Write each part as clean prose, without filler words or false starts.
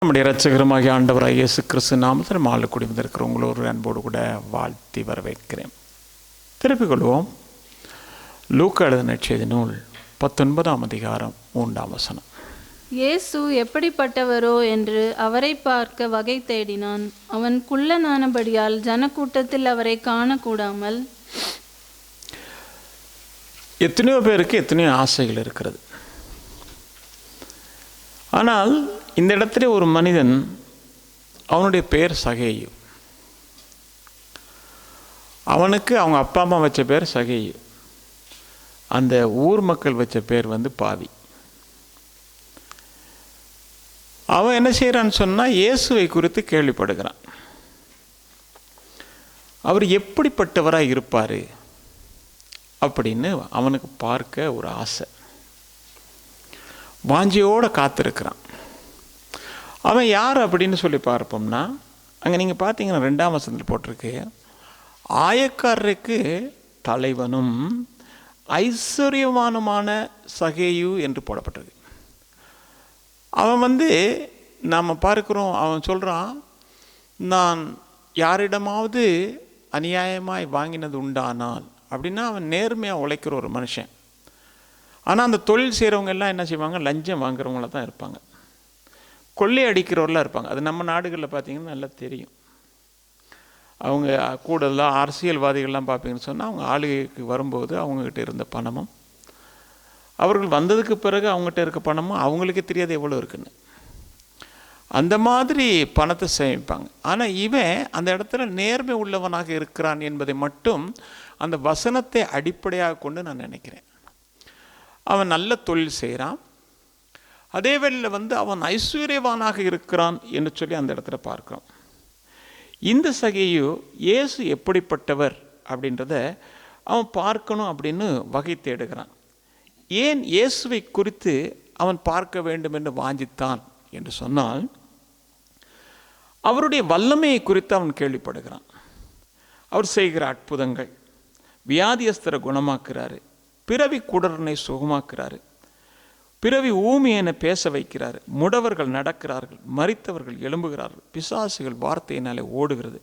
நம்முடைய இரட்சகருமாகிய ஆண்டவராகிய இயேசு கிறிஸ்து நாமத்தில் மாலை குடிமில் இருக்கிற உங்களோடு அன்போடு கூட வாழ்த்தி வரவேற்கிறேன். திருப்பிக் கொள்வோம். லூக்கா எழுதின நற்செய்தி நூல் 19ஆம் அதிகாரம் 3ஆம் வசனம். இயேசு எப்படிப்பட்டவரோ என்று அவரை பார்க்க வகை தேடினான். அவன் குள்ளனானபடியால் ஜனக்கூட்டத்தில் அவரை காணக்கூடாமல். எத்தனையோ பேருக்கு எத்தனையோ ஆசைகள் இருக்கிறது. ஆனால் இந்த இடத்துல ஒரு மனிதன், அவனுடைய பெயர் சகேயு. அவனுக்கு அவங்க அப்பா அம்மா வச்ச பேர் சகேயு. அந்த ஊர் மக்கள் வச்ச பேர் பாவி. அவன் என்ன செய்கிறான்னு சொன்னால், இயேசுவை குறித்து கேள்விப்படுகிறான். அவர் எப்படிப்பட்டவராக இருப்பார் அப்படின்னு அவனுக்கு பார்க்க ஒரு ஆசை, வாஞ்சியோடு காத்திருக்கிறான். அவன் யார் அப்படின்னு சொல்லி பார்ப்போம்னா, அங்கே நீங்கள் பார்த்தீங்கன்னா 2ஆம் வசனத்தில் போட்டிருக்கு, ஆயக்காரருக்கு தலைவனும் ஐஸ்வர்யவானுமான சகேயு என்று போடப்பட்டிருக்கு. அவன் நாம் பார்க்குறோம், அவன் சொல்கிறான், நான் யாரிடமாவது அநியாயமாய் வாங்கினது உண்டானால் அப்படின்னா அவன் நேர்மையாக உழைக்கிற ஒரு மனுஷன். ஆனால் அந்த தொழில் செய்கிறவங்க எல்லாம் என்ன செய்வாங்க, லஞ்சம் வாங்குறவங்கள தான் இருப்பாங்க, கொள்ளை அடிக்கிறவர்களாக இருப்பாங்க. அது நம்ம நாடுகளில் பார்த்திங்கன்னா நல்லா தெரியும். அவங்க கூடுதலாக அரசியல்வாதிகள்லாம் பார்ப்பீங்கன்னு சொன்னால், அவங்க ஆளுகைக்கு வரும்போது அவங்கக்கிட்ட இருந்த பணமும், அவர்கள் வந்ததுக்கு பிறகு அவங்ககிட்ட இருக்க பணமும் அவங்களுக்கே தெரியாது எவ்வளோ இருக்குன்னு, அந்த மாதிரி பணத்தை சேமிப்பாங்க. ஆனால் இவன் அந்த இடத்துல நேர்மை உள்ளவனாக இருக்கிறான் என்பதை மட்டும் அந்த வசனத்தை அடிப்படையாக கொண்டு நான் நினைக்கிறேன். அவன் நல்ல தொழில் செய்கிறான், அதே வேளையில் அவன் ஐஸ்வர்யவானாக இருக்கிறான் என்று சொல்லி அந்த இடத்துல பார்க்குறோம். இந்த சகேயு இயேசு எப்படிப்பட்டவர் அப்படின்றத அவன் பார்க்கணும் அப்படின்னு வகை தேடுகிறான். ஏன் இயேசுவை குறித்து அவன் பார்க்க வேண்டும் என்று வாஞ்சித்தான் என்று சொன்னால், அவருடைய வல்லமையை குறித்து அவன் கேள்விப்படுகிறான். அவர் செய்கிற அற்புதங்கள், வியாதியஸ்தரை குணமாக்குறாரு, பிறவி குடரனை சுகமாக்குறாரு, பிறவி ஊமையனை பேச வைக்கிறார், முடவர்கள் நடக்கிறார்கள், மரித்தவர்கள் எழும்புகிறார்கள், பிசாசுகள் வார்த்தையினாலே ஓடுகிறது.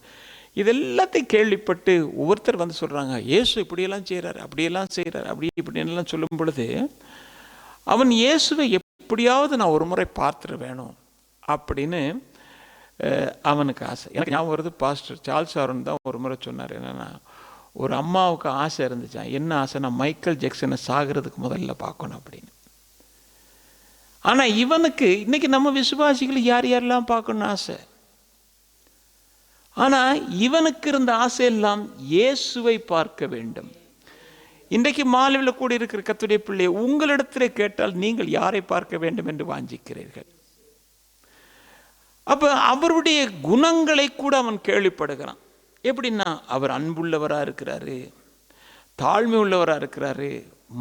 இதெல்லாத்தையும் கேள்விப்பட்டு ஒவ்வொருத்தர் சொல்கிறாங்க, இயேசு இப்படியெல்லாம் செய்கிறார், அப்படியெல்லாம் செய்கிறார், இப்படியெல்லாம் சொல்லும் பொழுது அவன் இயேசுவை எப்படியாவது நான் ஒரு முறை பார்த்துட்டு வேணும் அப்படின்னு அவனுக்கு ஆசை. எனக்கு ஞாபகம் வருது, பாஸ்டர் சார்ல்ஸ் ஆரோன் தான் ஒரு முறை சொன்னார், என்னென்னா, ஒரு அம்மாவுக்கு ஆசை இருந்துச்சான். என்ன ஆசைனா, மைக்கேல் ஜாக்சனை சாகிறதுக்கு முதல்ல பார்க்கணும் அப்படின்னு. ஆனால் இவனுக்கு இன்னைக்கு நம்ம விசுவாசிகள் யார் யாரெல்லாம் பார்க்கணும்னு ஆசை. ஆனால் இவனுக்கு இருந்த ஆசையெல்லாம் இயேசுவை பார்க்க வேண்டும். இன்றைக்கு மாலையில் கூட இருக்கிற கர்த்தருடைய பிள்ளை, உங்களிடத்தில் கேட்டால் நீங்கள் யாரை பார்க்க வேண்டும் என்று வாஞ்சிக்கிறீர்கள்? அப்போ அவருடைய குணங்களை கூட அவன் கேள்விப்படுகிறான். எப்படின்னா, அவர் அன்புள்ளவராக இருக்கிறாரு, தாழ்மை உள்ளவராக இருக்கிறாரு,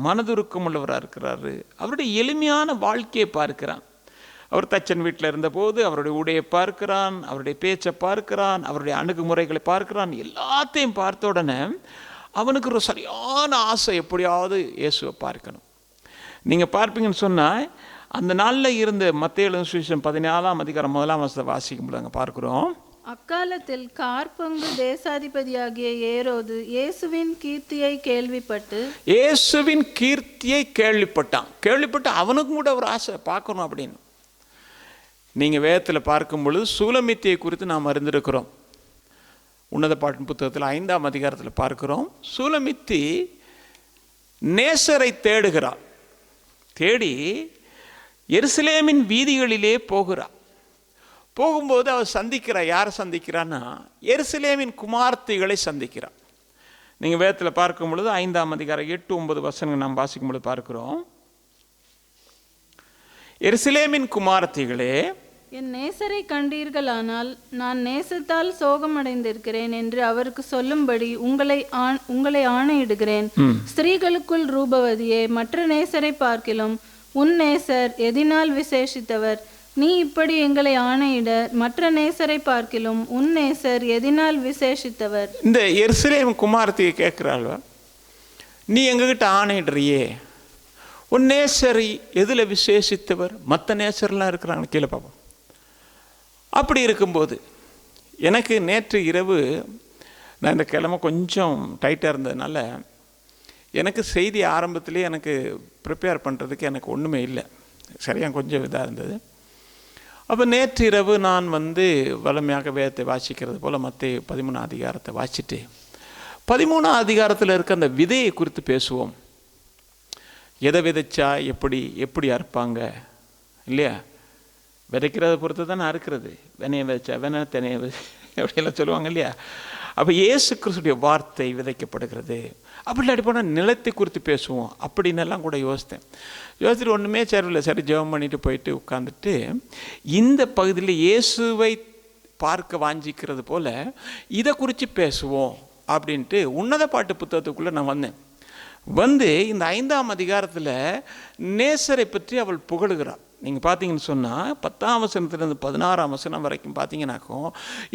மனதுருக்கம் உள்ளவராக இருக்கிறாரு, அவருடைய எளிமையான வாழ்க்கையை பார்க்கிறான். அவர் தச்சன் வீட்டில் இருந்தபோது அவருடைய உடையை பார்க்கிறான், அவருடைய பேச்சை பார்க்கிறான், அவருடைய அணுகுமுறைகளை பார்க்கிறான். எல்லாத்தையும் பார்த்த உடனே அவனுக்கு ஒரு சரியான ஆசை, எப்படியாவது இயேசுவை பார்க்கணும். நீங்கள் பார்ப்பீங்கன்னு சொன்னால், அந்த நாளில் இருந்த மத்தேயு எழுதின சுவிசேஷம் 14ஆம் அதிகாரம் 1ஆம் வசனத்தை வாசிக்கும்போது அங்கே பார்க்குறோம், அக்காலத்தில் கார்பங்கு தேசாதிபதியாகிய ஏரோது இயேசுவின் கீர்த்தியை கேள்விப்பட்டான். கேள்விப்பட்டு அவனுக்கும் கூட ஒரு ஆசை பார்க்கணும் அப்படின்னு. நீங்கள் வேதத்தில் பார்க்கும் பொழுது சூலமித்தியை குறித்து நாம் அறிந்திருக்கிறோம். உன்னத பாட்டின் புத்தகத்தில் 5ஆம் அதிகாரத்தில் பார்க்கிறோம், சூலமித்தி நேசரை தேடுகிறாள். தேடி எருசலேமின் வீதிகளிலே போகிறாள். போகும்போது அவர் சந்திக்கிறார். யாரை சந்திக்கிறான்னா, எருசலேமின் குமார்த்திகளை சந்திக்கிறார். நீங்கள் வேதத்தில் பார்க்கும் பொழுது 5ஆம் அதிகாரம் 8-9 வசனங்கள் நாம் வாசிக்கும் பொழுது பார்க்கிறோம், எருசலேமின் குமார்த்திகளே, என் நேசரை கண்டீர்களானால் நான் நேசத்தால் சோகமடைந்திருக்கிறேன் என்று அவருக்கு சொல்லும்படி உங்களை ஆணையிடுகிறேன். ஸ்திரீகளுக்குள் ரூபவதியே, மற்ற நேசரை பார்க்கிலும் உன் நேசர் எதினால் விசேஷித்தவர்? நீ இப்படி எங்களை ஆணையிட, மற்ற நேசரை பார்க்கிலும் உன் நேசர் எதினால் விசேஷித்தவர்? இந்த எருசலேம் குமாரத்தியை கேட்கிறாள், நீ எங்ககிட்ட ஆணையிடுறியே, உன் நேசர் எதில் விசேஷித்தவர்? மற்ற நேசர்லாம் இருக்கிறாங்க, கீழே பார்ப்போம். அப்படி இருக்கும்போது எனக்கு நேற்று இரவு, நான் இந்த கிழமை கொஞ்சம் டைட்டாக இருந்ததுனால எனக்கு செய்தி ஆரம்பத்திலே எனக்கு ப்ரிப்பேர் பண்ணுறதுக்கு எனக்கு ஒன்றுமே இல்லை, சரியாக கொஞ்சம் இதாக இருந்தது. அப்போ நேற்று இரவு நான் வலிமையாக வேதத்தை வாசிக்கிறது போல் மத்தேயு 13 அதிகாரத்தை வாசிட்டு 13 அதிகாரத்தில் இருக்க அந்த விதையை குறித்து பேசுவோம். எதை விதைச்சா எப்படி எப்படி அறுப்பாங்க இல்லையா? விதைக்கிறத பொறுத்து தானே அறுக்கிறது. வினையை விதைச்சா வினை, தினையை எப்படியெல்லாம் சொல்லுவாங்க இல்லையா? அப்போ இயேசு கிறிஸ்துடைய வார்த்தை விதைக்கப்படுகிறது. அப்படி இல்லாட்டி போனால் நிலத்தை குறித்து பேசுவோம் அப்படின்னெல்லாம் கூட யோசிச்சுட்டு ஒன்றுமே சரியில்லை. சரி, ஜெபம் பண்ணிட்டு போயிட்டு உட்காந்துட்டு இந்த பகுதியில் இயேசுவை பார்க்க வாஞ்சிக்கிறது போல் இதை குறித்து பேசுவோம் அப்படின்ட்டு உன்னத பாட்டு புத்தகத்துக்குள்ளே நான் வந்தேன். இந்த 5ஆம் அதிகாரத்தில் நேசரை பற்றி அவள் புகழுகிறாள். நீங்கள் பார்த்தீங்கன்னு சொன்னால் 10ஆம் வசனத்துலேருந்து 16ஆம் வசனம் வரைக்கும் பார்த்தீங்கன்னாக்கும்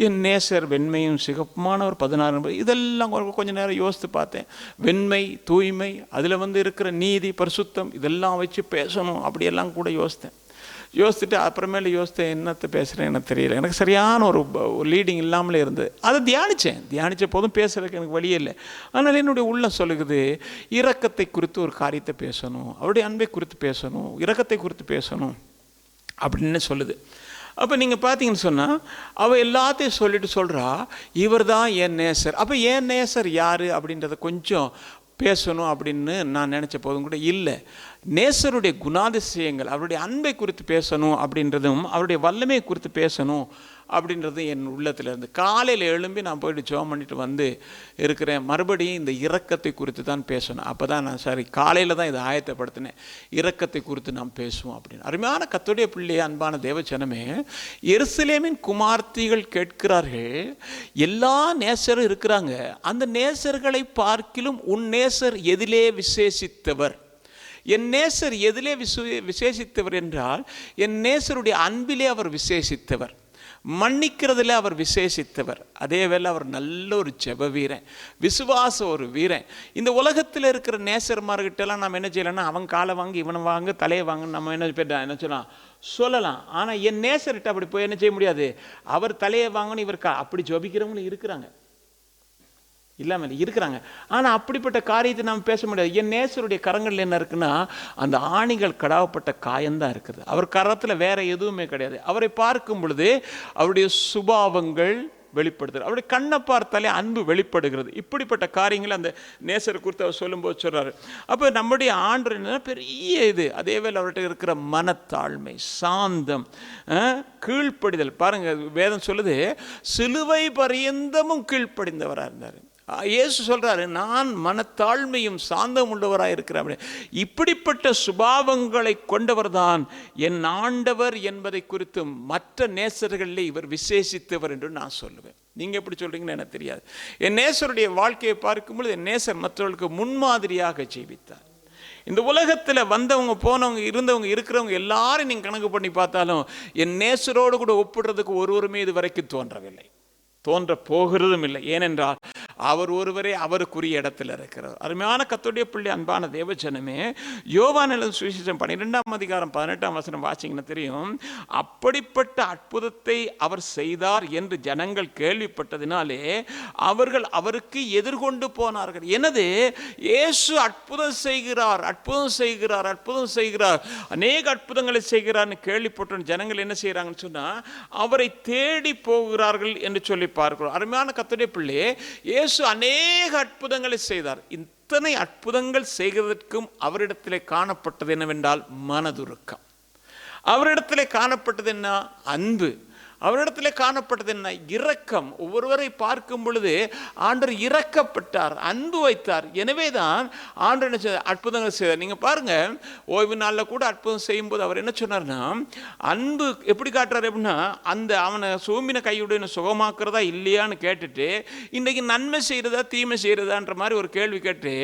என் நேசர் வெண்மையும் சிகப்புமானவர் 16 இதெல்லாம் கொஞ்சம் நேரம் யோசித்து பார்த்தேன். வெண்மை, தூய்மை, அதில் இருக்கிற நீதி, பரிசுத்தம் இதெல்லாம் வச்சு பேசணும் அப்படியெல்லாம் கூட யோசித்துட்டு அப்புறமேல யோசித்தேன், என்னத்தை பேசுகிறேன் எனக்கு தெரியல. எனக்கு சரியான ஒரு லீடிங் இல்லாமலே இருந்தது. அதை தியானித்த போதும் பேசுகிறதுக்கு எனக்கு வழியே இல்லை. அதனால் என்னுடைய உள்ளம் சொல்லுகிறது, இரக்கத்தை குறித்து ஒரு காரியத்தை பேசணும், அவருடைய அன்பை குறித்து பேசணும், இரக்கத்தை குறித்து பேசணும் அப்படின்னு சொல்லுது. அப்போ நீங்கள் பார்த்தீங்கன்னு சொன்னால் அவள் எல்லாத்தையும் சொல்கிறா, இவர் தான் என் நேசர். அப்போ என் நேசர் யார் அப்படின்றத கொஞ்சம் பேசணும் அப்படின்னு நான் நினச்ச போதும் கூட இல்லை. நேசருடைய குணாதிசயங்கள், அவருடைய அன்பை குறித்து பேசணும் அப்படின்றதும் அவருடைய வல்லமையை குறித்து பேசணும் அப்படின்றதும் என் உள்ளத்தில் இருந்து காலையில் எழும்பி நான் போய்ட்டு ஜெபம் பண்ணிட்டு இருக்கிறேன். மறுபடியும் இந்த இரக்கத்தை குறித்து தான் பேசணும். அப்போ தான் நான் காலையில் தான் இதை ஆயத்தப்படுத்தினேன். இரக்கத்தை குறித்து நாம் பேசுவோம் அப்படின்னு. அருமையான கர்த்தருடைய பிள்ளையே, அன்பான தேவஜனமே, எருசலேமின் குமார்த்திகள் கேட்கிறார்கள், எல்லா நேசரும் இருக்கிறாங்க, அந்த நேசர்களை பார்க்கிலும் உன் நேசர் எதிலே விசேஷித்தவர்? என் நேசர் எதிலே விசேஷித்தவர் என்றால், என் நேசருடைய அன்பிலே அவர் விசேஷித்தவர், மன்னிக்கிறதுல அவர் விசேஷித்தவர். அதே வேளை அவர் நல்ல ஒரு ஜெப வீரன், விசுவாச ஒரு வீரன். இந்த உலகத்தில் இருக்கிற நேசர்மார்கிட்டலாம் நம்ம என்ன செய்யலாம்னா, அவன் காலை வாங்கி இவனை வாங்க, தலையை வாங்க, நம்ம என்ன சொல்லலாம். ஆனால் என் நேசர்கிட்ட அப்படி போய் என்ன செய்ய முடியாது. அவர் தலையை வாங்கணும், இவர் அப்படி ஜெபிக்கிறவங்களும் இருக்கிறாங்க, இல்லாமல் இருக்கிறாங்க. ஆனால் அப்படிப்பட்ட காரியத்தை நாம் பேச முடியாது. என் நேசருடைய கரங்கள் என்ன இருக்குன்னா, அந்த ஆணிகள் கடாவப்பட்ட காயம்தான் இருக்குது. அவர் கரத்தில் வேற எதுவுமே கிடையாது. அவரை பார்க்கும் பொழுது அவருடைய சுபாவங்கள் வெளிப்படுத்துறது, அவருடைய கண்ணை பார்த்தாலே அன்பு வெளிப்படுகிறது. இப்படிப்பட்ட காரியங்கள் அந்த நேசரை குறித்து அவர் சொல்லும்போது சொல்றாரு. அப்போ நம்முடைய ஆண்டு என்ன பெரிய இது. அதேவேளை அவர்கிட்ட இருக்கிற மனத்தாழ்மை, சாந்தம், கீழ்ப்படிதல். பாருங்க, வேதம் சொல்லுது, சிலுவை பரியந்தமும் கீழ்ப்படிந்தவராக இருந்தார். இயேசு சொல்றாரு, நான் மனத்தாழ்மையும் சாந்தம் உள்ளவராக இருக்கிறேன். இப்படிப்பட்ட சுபாவங்களை கொண்டவர் தான் என் ஆண்டவர் என்பதை குறித்து மற்ற நேசர்களில் இவர் விசேஷித்தவர் என்று நான் சொல்லுவேன். நீங்க எப்படி சொல்றீங்கன்னு எனக்கு தெரியாது. என் நேசருடைய வாழ்க்கையை பார்க்கும்பொழுது என் நேசர் மற்றவர்களுக்கு முன்மாதிரியாக ஜீவித்தார். இந்த உலகத்தில் வந்தவங்க, போனவங்க, இருந்தவங்க, இருக்கிறவங்க எல்லாரும் நீங்கள் கணக்கு பண்ணி பார்த்தாலும் என் நேசரோடு கூட ஒப்பிடுறதுக்கு ஒருவருமே இது வரைக்கும் தோன்றவில்லை, தோன்ற போகிறதும் இல்லை. ஏனென்றால் அவர் ஒருவரே அவருக்குரிய இடத்துல இருக்கிறார். அருமையான கர்த்தருடைய பிள்ளை, அன்பான தேவஜனமே, யோவான் எழுதின சுவிசேஷம் 12ஆம் அதிகாரம் 18ஆம் வசனம் வாசிங்கன்னா தெரியும். அப்படிப்பட்ட அற்புதத்தை அவர் செய்தார் என்று ஜனங்கள் கேள்விப்பட்டதினாலே அவர்கள் அவருக்கு எதிர்கொண்டு போனார்கள். எனது இயேசு அற்புதம் செய்கிறார், அற்புதம் செய்கிறார், அற்புதம் செய்கிறார், அநேக அற்புதங்களை செய்கிறார்னு கேள்விப்பட்ட ஜனங்கள் என்ன செய்யறாங்கன்னு சொன்னா, அவரை தேடி போகிறார்கள் என்று சொல்லி பார்க்கிறோம். அருமையான கர்த்தருடைய பிள்ளை, இயேசு அநேக அற்புதங்களை செய்தார். இத்தனை அற்புதங்கள் செய்வதற்கும் அவரிடத்திலே காணப்பட்டது என்னவென்றால் மனதுருக்கம். அவரிடத்திலே காணப்பட்டது என்ன? அன்பு. அவரிடத்திலே காணப்பட்டது என்ன? இரக்கம். ஒவ்வொருவரை பார்க்கும் பொழுது ஆண்டவர் இரக்கப்பட்டார், அன்பு வைத்தார். எனவே தான் ஆண்டவர் என்ன செய்தார்? அற்புதங்கள் செய்தார். நீங்கள் பாருங்க, ஓய்வு நாளில் கூட அற்புதம் செய்யும்போது அவர் என்ன சொன்னார்னா, அன்பு எப்படி காட்டுறாரு அப்படின்னா, அந்த அவனை சோம்பின கையுடைய சுகமாக்குறதா இல்லையான்னு கேட்டுட்டு, இன்றைக்கு நன்மை செய்கிறதா தீமை செய்கிறதான்ற மாதிரி ஒரு கேள்வி கேட்டு,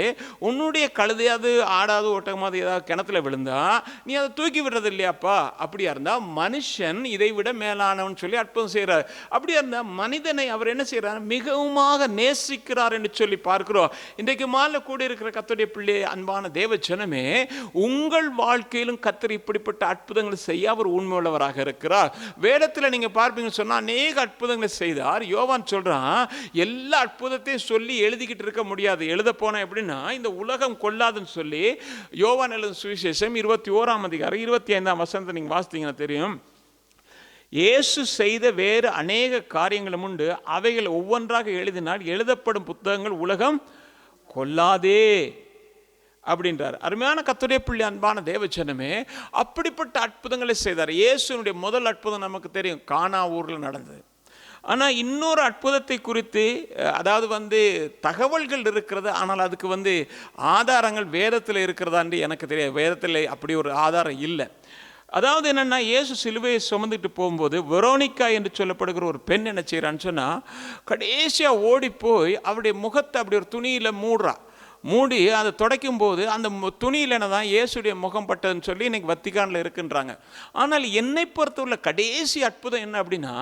உன்னுடைய கழுதையாவது ஆடாது ஒட்டகமாவது ஏதாவது கிணத்துல விழுந்தா நீ அதை தூக்கி விடுறது இல்லையாப்பா? அப்படியா இருந்தால் மனுஷன் இதை விட மேலானவன் சொல்லி அற்புதம் செய்கிறார். அப்படி அந்த மனிதனை அவர் என்ன செய்கிறார்? மிகவுமாக நேசிக்கிறார் என்று சொல்லி பார்க்கிறோம். இன்றைக்கு மாலை கூட இருக்கிற கர்த்தருடைய பிள்ளை, அன்பான தேவ ஜனமே, உங்கள் வாழ்க்கையிலும் கர்த்தர் இப்படிப்பட்ட அற்புதங்களை செய்ய அவர் உண்மையுள்ளவராக இருக்கிறார். வேதத்தில் நீங்க பார்ப்பீங்கன்னு சொன்னா அநேக அற்புதங்களை செய்தார். யோவான் சொல்றான், எல்லா அற்புதத்தையும் சொல்லி எழுதிக்கிட்டு இருக்க முடியாது. எழுத போனா எப்படின்னா, இந்த உலகம் கொள்ளாதுன்னு சொல்லி யோவான் எழுதும் சுவிசேஷம் 21ஆம் அதிகாரம் 25ஆம் வசனத்தை நீங்க வாசித்தீங்கன்னா தெரியும். இயேசு செய்த வேறு அநேக காரியங்களும் உண்டு, அவைகள் ஒவ்வொன்றாக எழுதினால் எழுதப்படும் புத்தகங்கள் உலகம் கொள்ளாதே அப்படின்றார். அருமையான கர்த்தருடைய பிள்ளை, அன்பான தேவஜனமே, அப்படிப்பட்ட அற்புதங்களை செய்தார். இயேசுனுடைய முதல் அற்புதம் நமக்கு தெரியும், கானா ஊரில் நடந்தது. ஆனால் இன்னொரு அற்புதத்தை குறித்து, அதாவது தகவல்கள் இருக்கிறது, ஆனால் அதுக்கு ஆதாரங்கள் வேதத்தில் இருக்கிறதான்னு எனக்கு தெரியாது. வேதத்தில் அப்படி ஒரு ஆதாரம் இல்லை. அதாவது என்னென்னா, இயேசு சிலுவையை சுமந்துட்டு போகும்போது வெரோனிக்கா என்று சொல்லப்படுகிற ஒரு பெண் என்ன செய்கிறான்னு சொன்னால், கடைசியாக ஓடி போய் அவருடைய முகத்தை அப்படி ஒரு துணியில் மூடி அதை துடைக்கும் போது அந்த துணியில் என்ன தான் இயேசுடைய முகம் பட்டதுன்னு சொல்லி இன்னைக்கு வத்திக்கானில் இருக்குன்றாங்க. ஆனால் என்னை பொறுத்தவரை கடைசி அற்புதம் என்ன அப்படின்னா,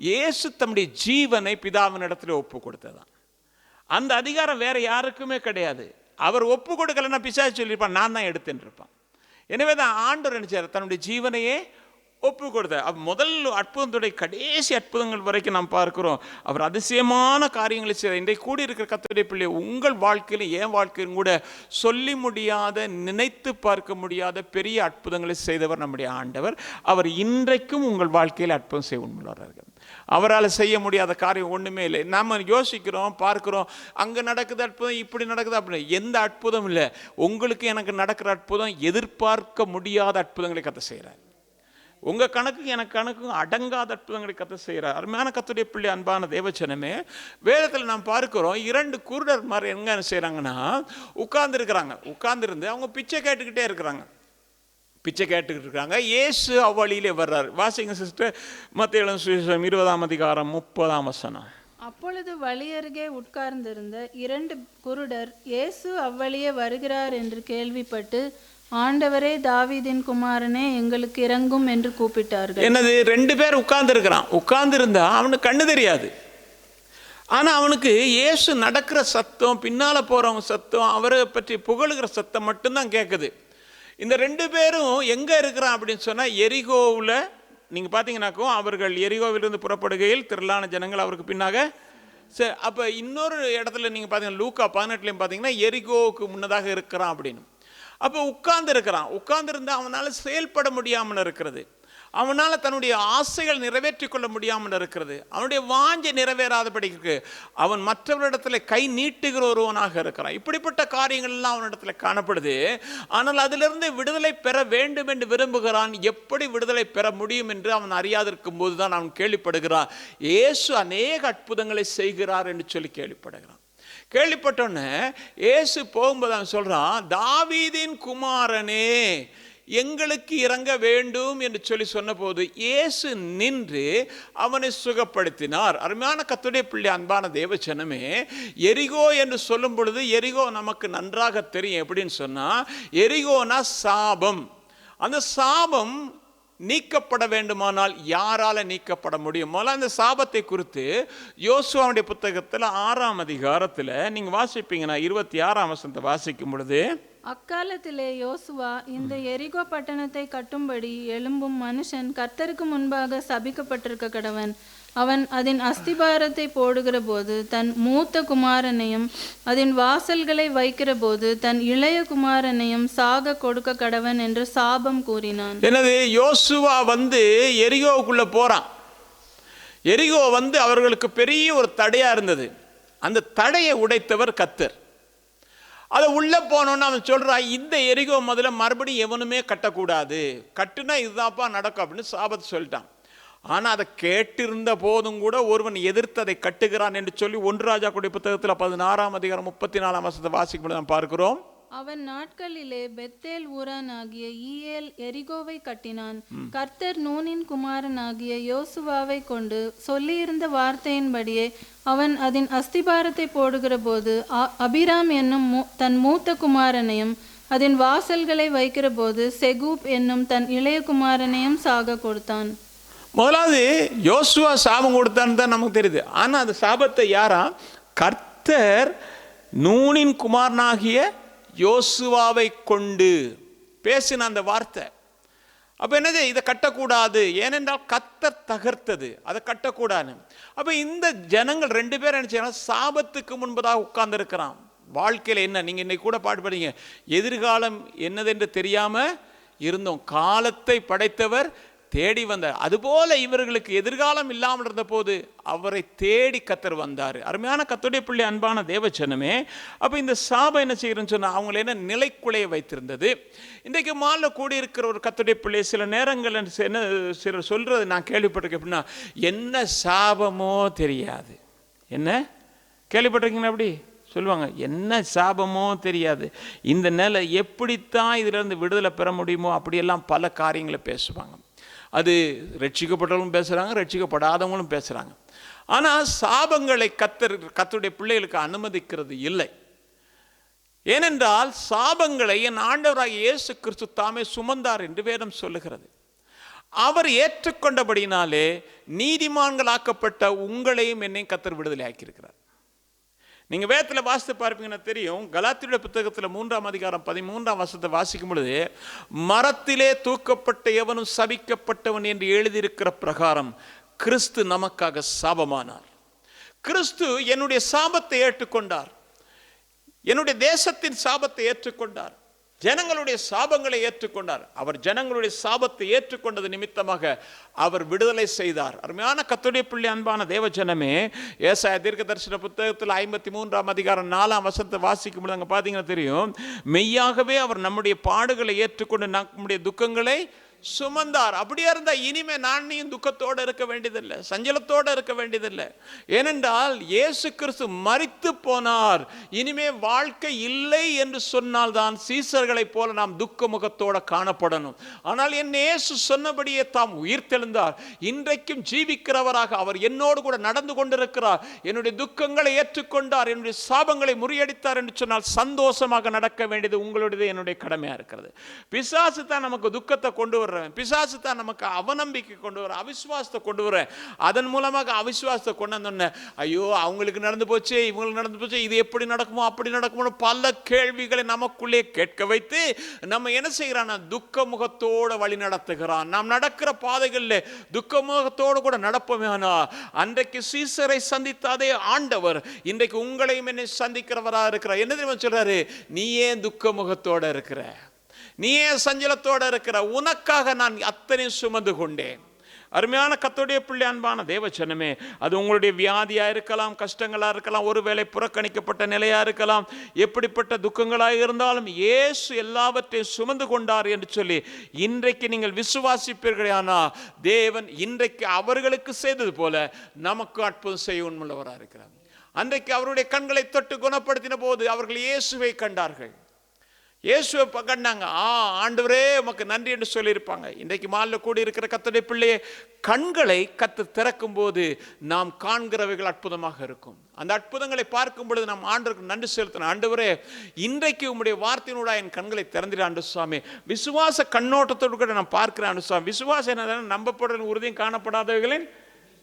இயேசு தம்முடைய ஜீவனை பிதாவின் இடத்துல ஒப்பு கொடுத்ததான். அந்த அதிகாரம் வேற யாருக்குமே கிடையாது. அவர் ஒப்பு கொடுக்கலன்னா பிசாசு சொல்லியிருப்பான், நான் தான் எடுத்துன்னு இருப்பான். எனவே தான் ஆண்டவர் நினைச்சார், தன்னுடைய ஜீவனையே ஒப்பு கொடுத்தார். முதல் அற்புதத்துடைய கடைசி அற்புதங்கள் வரைக்கும் நாம் பார்க்கிறோம். அவர் அதிசயமான காரியங்களை செய்தார். இன்றைக்கு கூடி இருக்கிற கர்த்தருடைய பிள்ளை, உங்கள் வாழ்க்கையிலும் என் வாழ்க்கையிலும் கூட சொல்லி முடியாத, நினைத்து பார்க்க முடியாத பெரிய அற்புதங்களை செய்தவர் நம்முடைய ஆண்டவர். அவர் இன்றைக்கும் உங்கள் வாழ்க்கையில் அற்புதம் செய்ய உண்மையுள்ளவர்கள். அவரால் செய்ய முடியாத காரியம் ஒன்றுமே இல்லை. நம்ம யோசிக்கிறோம், பார்க்கிறோம், அங்கே நடக்குது அற்புதம், இப்படி நடக்குது அப்படின்னு. எந்த அற்புதம் இல்லை. உங்களுக்கு எனக்கு நடக்கிற அற்புதம் எதிர்பார்க்க முடியாத அற்புதங்களை கர்த்தர் செய்கிறார். உங்கள் கணக்கு எனக்கு கணக்கு அடங்காத அற்புதங்களை கர்த்தர் செய்கிறார். அருமையான கர்த்தருடைய பிள்ளை, அன்பான தேவஜனமே, வேதத்தில் நாம் பார்க்கிறோம், 2 குருடர் மாதிரி எங்கே செய்கிறாங்கன்னா, உட்கார்ந்துருந்து அவங்க பிச்சை கேட்டுக்கிட்டே இருக்கிறாங்க. இயேசு அவ்வழியிலே வர்றார். வாசிங்க சிஸ்டர், மத்தேயு 20ஆம் அதிகாரம் 30ஆம் வசனம். அப்பொழுது வழியருகே உட்கார்ந்திருந்த 2 குருடர் இயேசு அவ்வழியே வருகிறார் என்று கேள்விப்பட்டு, ஆண்டவரே, தாவீதின் குமாரனே, எங்களுக்கு இறங்கும் என்று கூப்பிட்டார்கள். என்னது? 2 பேர் உட்கார்ந்திருந்தா அவனுக்கு கண்ணு தெரியாது. ஆனால் அவனுக்கு இயேசு நடக்கிற சத்தம், பின்னால் போகிறவங்க சத்தம், அவரை பற்றி புகழுகிற சத்தம் மட்டும்தான் கேட்குது. இந்த 2 பேரும் எங்கே இருக்கிறான் அப்படின்னு சொன்னால், எரிகோவில் நீங்கள் பார்த்தீங்கன்னாக்கும், அவர்கள் எரிகோவிலிருந்து புறப்படுகையில் திரளான ஜனங்கள் அவருக்கு பின்னாக. சரி, அப்போ இன்னொரு இடத்துல நீங்கள் பார்த்தீங்கன்னா, லூக்கா 18 பார்த்தீங்கன்னா, எரிகோவுக்கு முன்னதாக இருக்கிறான் அப்படின்னு. அப்போ உட்கார்ந்துருந்தா அவனால் செயல்பட முடியாமல் இருக்கிறது. அவனால் தன்னுடைய ஆசைகள் நிறைவேற்றி கொள்ள முடியாமல் இருக்கிறது. அவனுடைய வாஞ்சை நிறைவேறாதபடிக்கு அவன் மற்றவரிடத்தில் கை நீட்டுகிற ஒருவனாக இருக்கிறான். இப்படிப்பட்ட காரியங்கள் எல்லாம் அவனிடத்துல காணப்படுது. ஆனால் அதிலிருந்து விடுதலை பெற வேண்டும் என்று விரும்புகிறான். எப்படி விடுதலை பெற முடியும் என்று அவன் அறியாதிருக்கும் போது தான் அவன் கேள்விப்படுகிறான், இயேசு அநேக அற்புதங்களை செய்கிறார் என்று சொல்லி கேள்விப்படுகிறான். கேள்விப்பட்டோன்னே இயேசு போகும்போது அவன் சொல்றான், தாவீதின் குமாரனே, எங்களுக்கு இறங்க வேண்டும் என்று சொல்லி சொன்னபோது இயேசு நின்று அவனை சுகப்படுத்தினார். அருமையான கர்த்தருடைய பிள்ளை, அன்பான தேவஜனமே, எரிகோ என்று சொல்லும் பொழுது எரிகோ நமக்கு நன்றாக தெரியும். எப்படின்னு சொன்னா, எரிகோனா சாபம். அந்த சாபம் நீக்கப்பட வேண்டுமானால் யாரால நீக்கப்பட முடியும்? முதல்ல அந்த சாபத்தை குறித்து யோசுவாவுடைய புத்தகத்தில் 6ஆம் அதிகாரத்தில் நீங்க வாசிப்பீங்கன்னா 26ஆம் வசனத்தை வாசிக்கும் பொழுது, அக்காலத்திலே யோசுவா இந்த எரிகோ பட்டணத்தை கட்டும்படி எழும்பும் மனுஷன் கர்த்தருக்கு முன்பாக சபிக்கப்பட்டிருக்க கடவன். அவன் அதன் அஸ்திபாரத்தை போடுகிற போது தன் மூத்த குமாரனையும் அதன் வாசல்களை வைக்கிற போது தன் இளைய குமாரனையும் சாக கொடுக்க கடவன் என்று சாபம் கூறினான். எனவே யோசுவா எரிகோவுக்குள்ள போறான். எரிகோ அவர்களுக்கு பெரிய ஒரு தடையா இருந்தது. அந்த தடையை உடைத்தவர் கர்த்தர். அதை உள்ள போனோன்னு அவன் சொல்றான், இந்த எரிகோ முதல்ல மறுபடியும் எவனுமே கட்டக்கூடாது, கட்டுனா இதுதான்ப்பா நடக்கும் அப்படின்னு சாபத்தை சொல்லிட்டான். ஆனால் அதை கேட்டிருந்த போதும் கூட ஒருவன் எதிர்த்து அதை கட்டுகிறான் என்று சொல்லி 1 ராஜாக்களுடைய புத்தகத்தில் 16ஆம் அதிகாரம் 34ஆம் வசனத்தை வாசிக்கும் நாம் பார்க்கிறோம். அவன் நாட்களிலே பெத்தேல் ஊரானாகிய ஈயேல் எரிகோவை கட்டினான். கர்த்தர் நூனின் குமாரனாகிய யோசுவாவை கொண்டு சொல்லியிருந்த வார்த்தையின்படியே அவன் அதன் அஸ்திபாரத்தை போடுகிற போது அபிராம் என்னும் தன் மூத்த குமாரனையும் அதன் வாசல்களை வைக்கிற போது செகூப் என்னும் தன் இளைய குமாரனையும் சாக கொடுத்தான். முதலாவது யோசுவா சாபம் கொடுத்தான்னு தான் நமக்கு தெரியுது. ஆனால் அந்த சாபத்தை யாரா? கர்த்தர் நூனின் குமாரனாகிய யோசுவாவை கொண்டு பேசின அந்த வார்த்தை. அப்போ என்னது? இதை கட்டக்கூடாது, ஏனென்றால் கர்த்தர் தகர்த்தது, அதை கட்டக்கூடாது. அப்போ இந்த ஜனங்கள் 2 பேர் என்ன செய்யணும்? சாபத்துக்கு முன்பதாக உட்கார்ந்து இருக்கிறான். வாழ்க்கையில் என்ன, நீங்கள் இன்னைக்கு கூட பாடுபடுங்க, எதிர்காலம் என்னதென்று தெரியாமல் இருந்தோம், காலத்தை படைத்தவர் தேடி வந்தார். அதுபோல இவர்களுக்கு எதிர்காலம் இல்லாமல் இருந்த போது அவரை தேடி கர்த்தர் வந்தார். அருமையான கர்த்தருடைய பிள்ளை, அன்பான தேவச்சனமே, அப்போ இந்த சாபம் என்ன செய்யறதுன்னு சொன்னால் அவங்களை என்ன நிலைக்குலைய வைத்திருந்தது. இன்றைக்கு மாலில் கூடியிருக்கிற ஒரு கர்த்தருடைய பிள்ளை சில நேரங்கள் என்ன சிலர் சொல்றது நான் கேள்விப்பட்டிருக்கேன். அப்படின்னா என்ன சாபமோ தெரியாது. என்ன கேள்விப்பட்டிருக்கீங்களா? அப்படி சொல்லுவாங்க, என்ன சாபமோ தெரியாது, இந்த நிலை எப்படித்தான் இதிலிருந்து விடுதலை பெற முடியுமோ அப்படியெல்லாம் பல காரியங்களை பேசுவாங்க. அது ரட்சிக்கப்பட்டவங்களும் பேசுகிறாங்க, ரட்சிக்கப்படாதவங்களும் பேசுகிறாங்க. ஆனால் சாபங்களை கர்த்தருடைய பிள்ளைகளுக்கு அனுமதிக்கிறது இல்லை. ஏனென்றால் சாபங்களை என் ஆண்டவராகிய இயேசு கிறிஸ்து தாமே சுமந்தார் என்று வேதம் சொல்லுகிறது. அவர் ஏற்றுக்கொண்டபடினாலே நீதிமான்களாக்கப்பட்ட உங்களையும் என்னையும் கர்த்தர் விடுதலை ஆக்கியிருக்கிறார். நீங்கள் வேதத்தில் வாசித்து பார்ப்பீங்கன்னா தெரியும். கலாத்தியருடைய புத்தகத்தில் 3ஆம் அதிகாரம் 13ஆம் வசனத்தை வாசிக்கும் பொழுது, மரத்திலே தூக்கப்பட்ட எவனும் சபிக்கப்பட்டவன் என்று எழுதியிருக்கிற பிரகாரம் கிறிஸ்து நமக்காக சாபமானார். கிறிஸ்து என்னுடைய சாபத்தை ஏற்றுக்கொண்டார், என்னுடைய தேசத்தின் சாபத்தை ஏற்றுக்கொண்டார், ஜனங்களுடைய சாபங்களை ஏற்றுக்கொண்டார். அவர் ஜனங்களுடைய சாபத்தை ஏற்றுக்கொண்டது நிமித்தமாக அவர் விடுதலை செய்தார். அருமையான கர்த்தருடைய பிள்ளை, அன்பான தேவஜனமே, ஏசாயா தீர்க்கதரிசன புத்தகத்தில் 53ஆம் அதிகாரம் 4ஆம் வசனத்தை வாசிக்கும் பொழுது அங்கே பார்த்தீங்கன்னா தெரியும், மெய்யாகவே அவர் நம்முடைய பாடுகளை ஏற்றுக்கொண்டு நம்முடைய துக்கங்களை சுமந்தார். அப்படியே இருந்தால் இனிமே நானையும் துக்கத்தோடு இருக்க வேண்டியதில்லை, சஞ்சலத்தோடு இருக்க வேண்டியதில்லை. ஏனென்றால் இயேசு கிறிஸ்து மரித்து போனார். இனிமே வாழ்க்கை இல்லை என்று சொன்னால் தான் சீசர்களை போல நாம் துக்க முகத்தோடு காணப்படணும். ஆனால் என் இயேசு சொன்னபடியே தாம் உயிர்த்தெழுந்தார். இன்றைக்கும் ஜீவிக்கிறவராக அவர் என்னோடு கூட நடந்து கொண்டிருக்கிறார். என்னுடைய துக்கங்களை ஏற்றுக்கொண்டார், என்னுடைய சாபங்களை முறியடித்தார் என்று சொன்னால் சந்தோஷமாக நடக்க வேண்டியது உங்களுடைய என்னுடைய கடமையா இருக்கிறது. பிசாசு தான் நமக்கு துக்கத்தை கொண்டு வர, பிசாசு தான் நமக்கு அவநம்பிக்கை கொண்டு வர, அவிசுவாசத்தை கொண்டு வர. அதன் மூலமாக அவிசுவாசத்தை கொண்டு வந்தோன்னே, ஐயோ அவங்களுக்கு நடந்து போச்சு, இவங்களுக்கு நடந்து போச்சு, இது எப்படி நடக்குமோ அப்படி நடக்குமோ பல கேள்விகளை நமக்குள்ளே கேட்க வைத்து நம்ம என்ன செய்யறான்? துக்க முகத்தோடு வழி நடத்துகிறான். நாம் நடக்கிற பாதைகளில் துக்க முகத்தோடு கூட நடப்போமே. அன்றைக்கு சீசரை சந்தித்த அதே ஆண்டவர் இன்றைக்கு உங்களையும் என்னை சந்திக்கிறவரா இருக்கிறார். என்ன தெரியுமா சொல்றாரு? நீ ஏன் துக்க முகத்தோட இருக்கிற, நீ ஏன் சஞ்சலத்தோடு இருக்கிற, உனக்காக நான் அத்தனை சுமந்து கொண்டேன். அருமையான கர்த்தருடைய பிள்ளை, அன்பான தேவச்சனமே, அது உங்களுடைய வியாதியாக இருக்கலாம், கஷ்டங்களாக இருக்கலாம், ஒருவேளை புறக்கணிக்கப்பட்ட நிலையாக இருக்கலாம், எப்படிப்பட்ட துக்கங்களாக இருந்தாலும் இயேசு எல்லாவற்றையும் சுமந்து கொண்டார் என்று சொல்லி இன்றைக்கு நீங்கள் விசுவாசிப்பீர்களானா, தேவன் இன்றைக்கு அவர்களுக்கு செய்தது போல நமக்கு அற்புதம் செய்ய உண்மையுள்ளவராக இருக்கிறார். அன்றைக்கு அவருடைய கண்களை தொட்டு குணப்படுத்தின போது அவர்கள் இயேசுவை கண்டார்கள், இயேசுவை கண்டாங்க. ஆண்டவரே உமக்கு நன்றி என்று சொல்லியிருப்பாங்க. இன்றைக்கு மாலில் கூடி இருக்கிற கர்த்தருடைய பிள்ளையே, கண்களை கர்த்தர் திறக்கும் போது நாம் காண்கிறவைகள் அற்புதமாக இருக்கும். அந்த அற்புதங்களை பார்க்கும் பொழுது நாம் ஆண்டவருக்கு நன்றி செலுத்தணும். ஆண்டவரே, இன்றைக்கு உம்முடைய வார்த்தையினோட என் கண்களை திறந்துட ஆண்டு சுவாமி. விசுவாச கண்ணோட்டத்தோடு கூட நான் பார்க்கிறேன் ஆண்டு சுவாமி. விசுவாசம் என்ன? நம்பப்படுற உறுதியும் காணப்படாதவைகளின்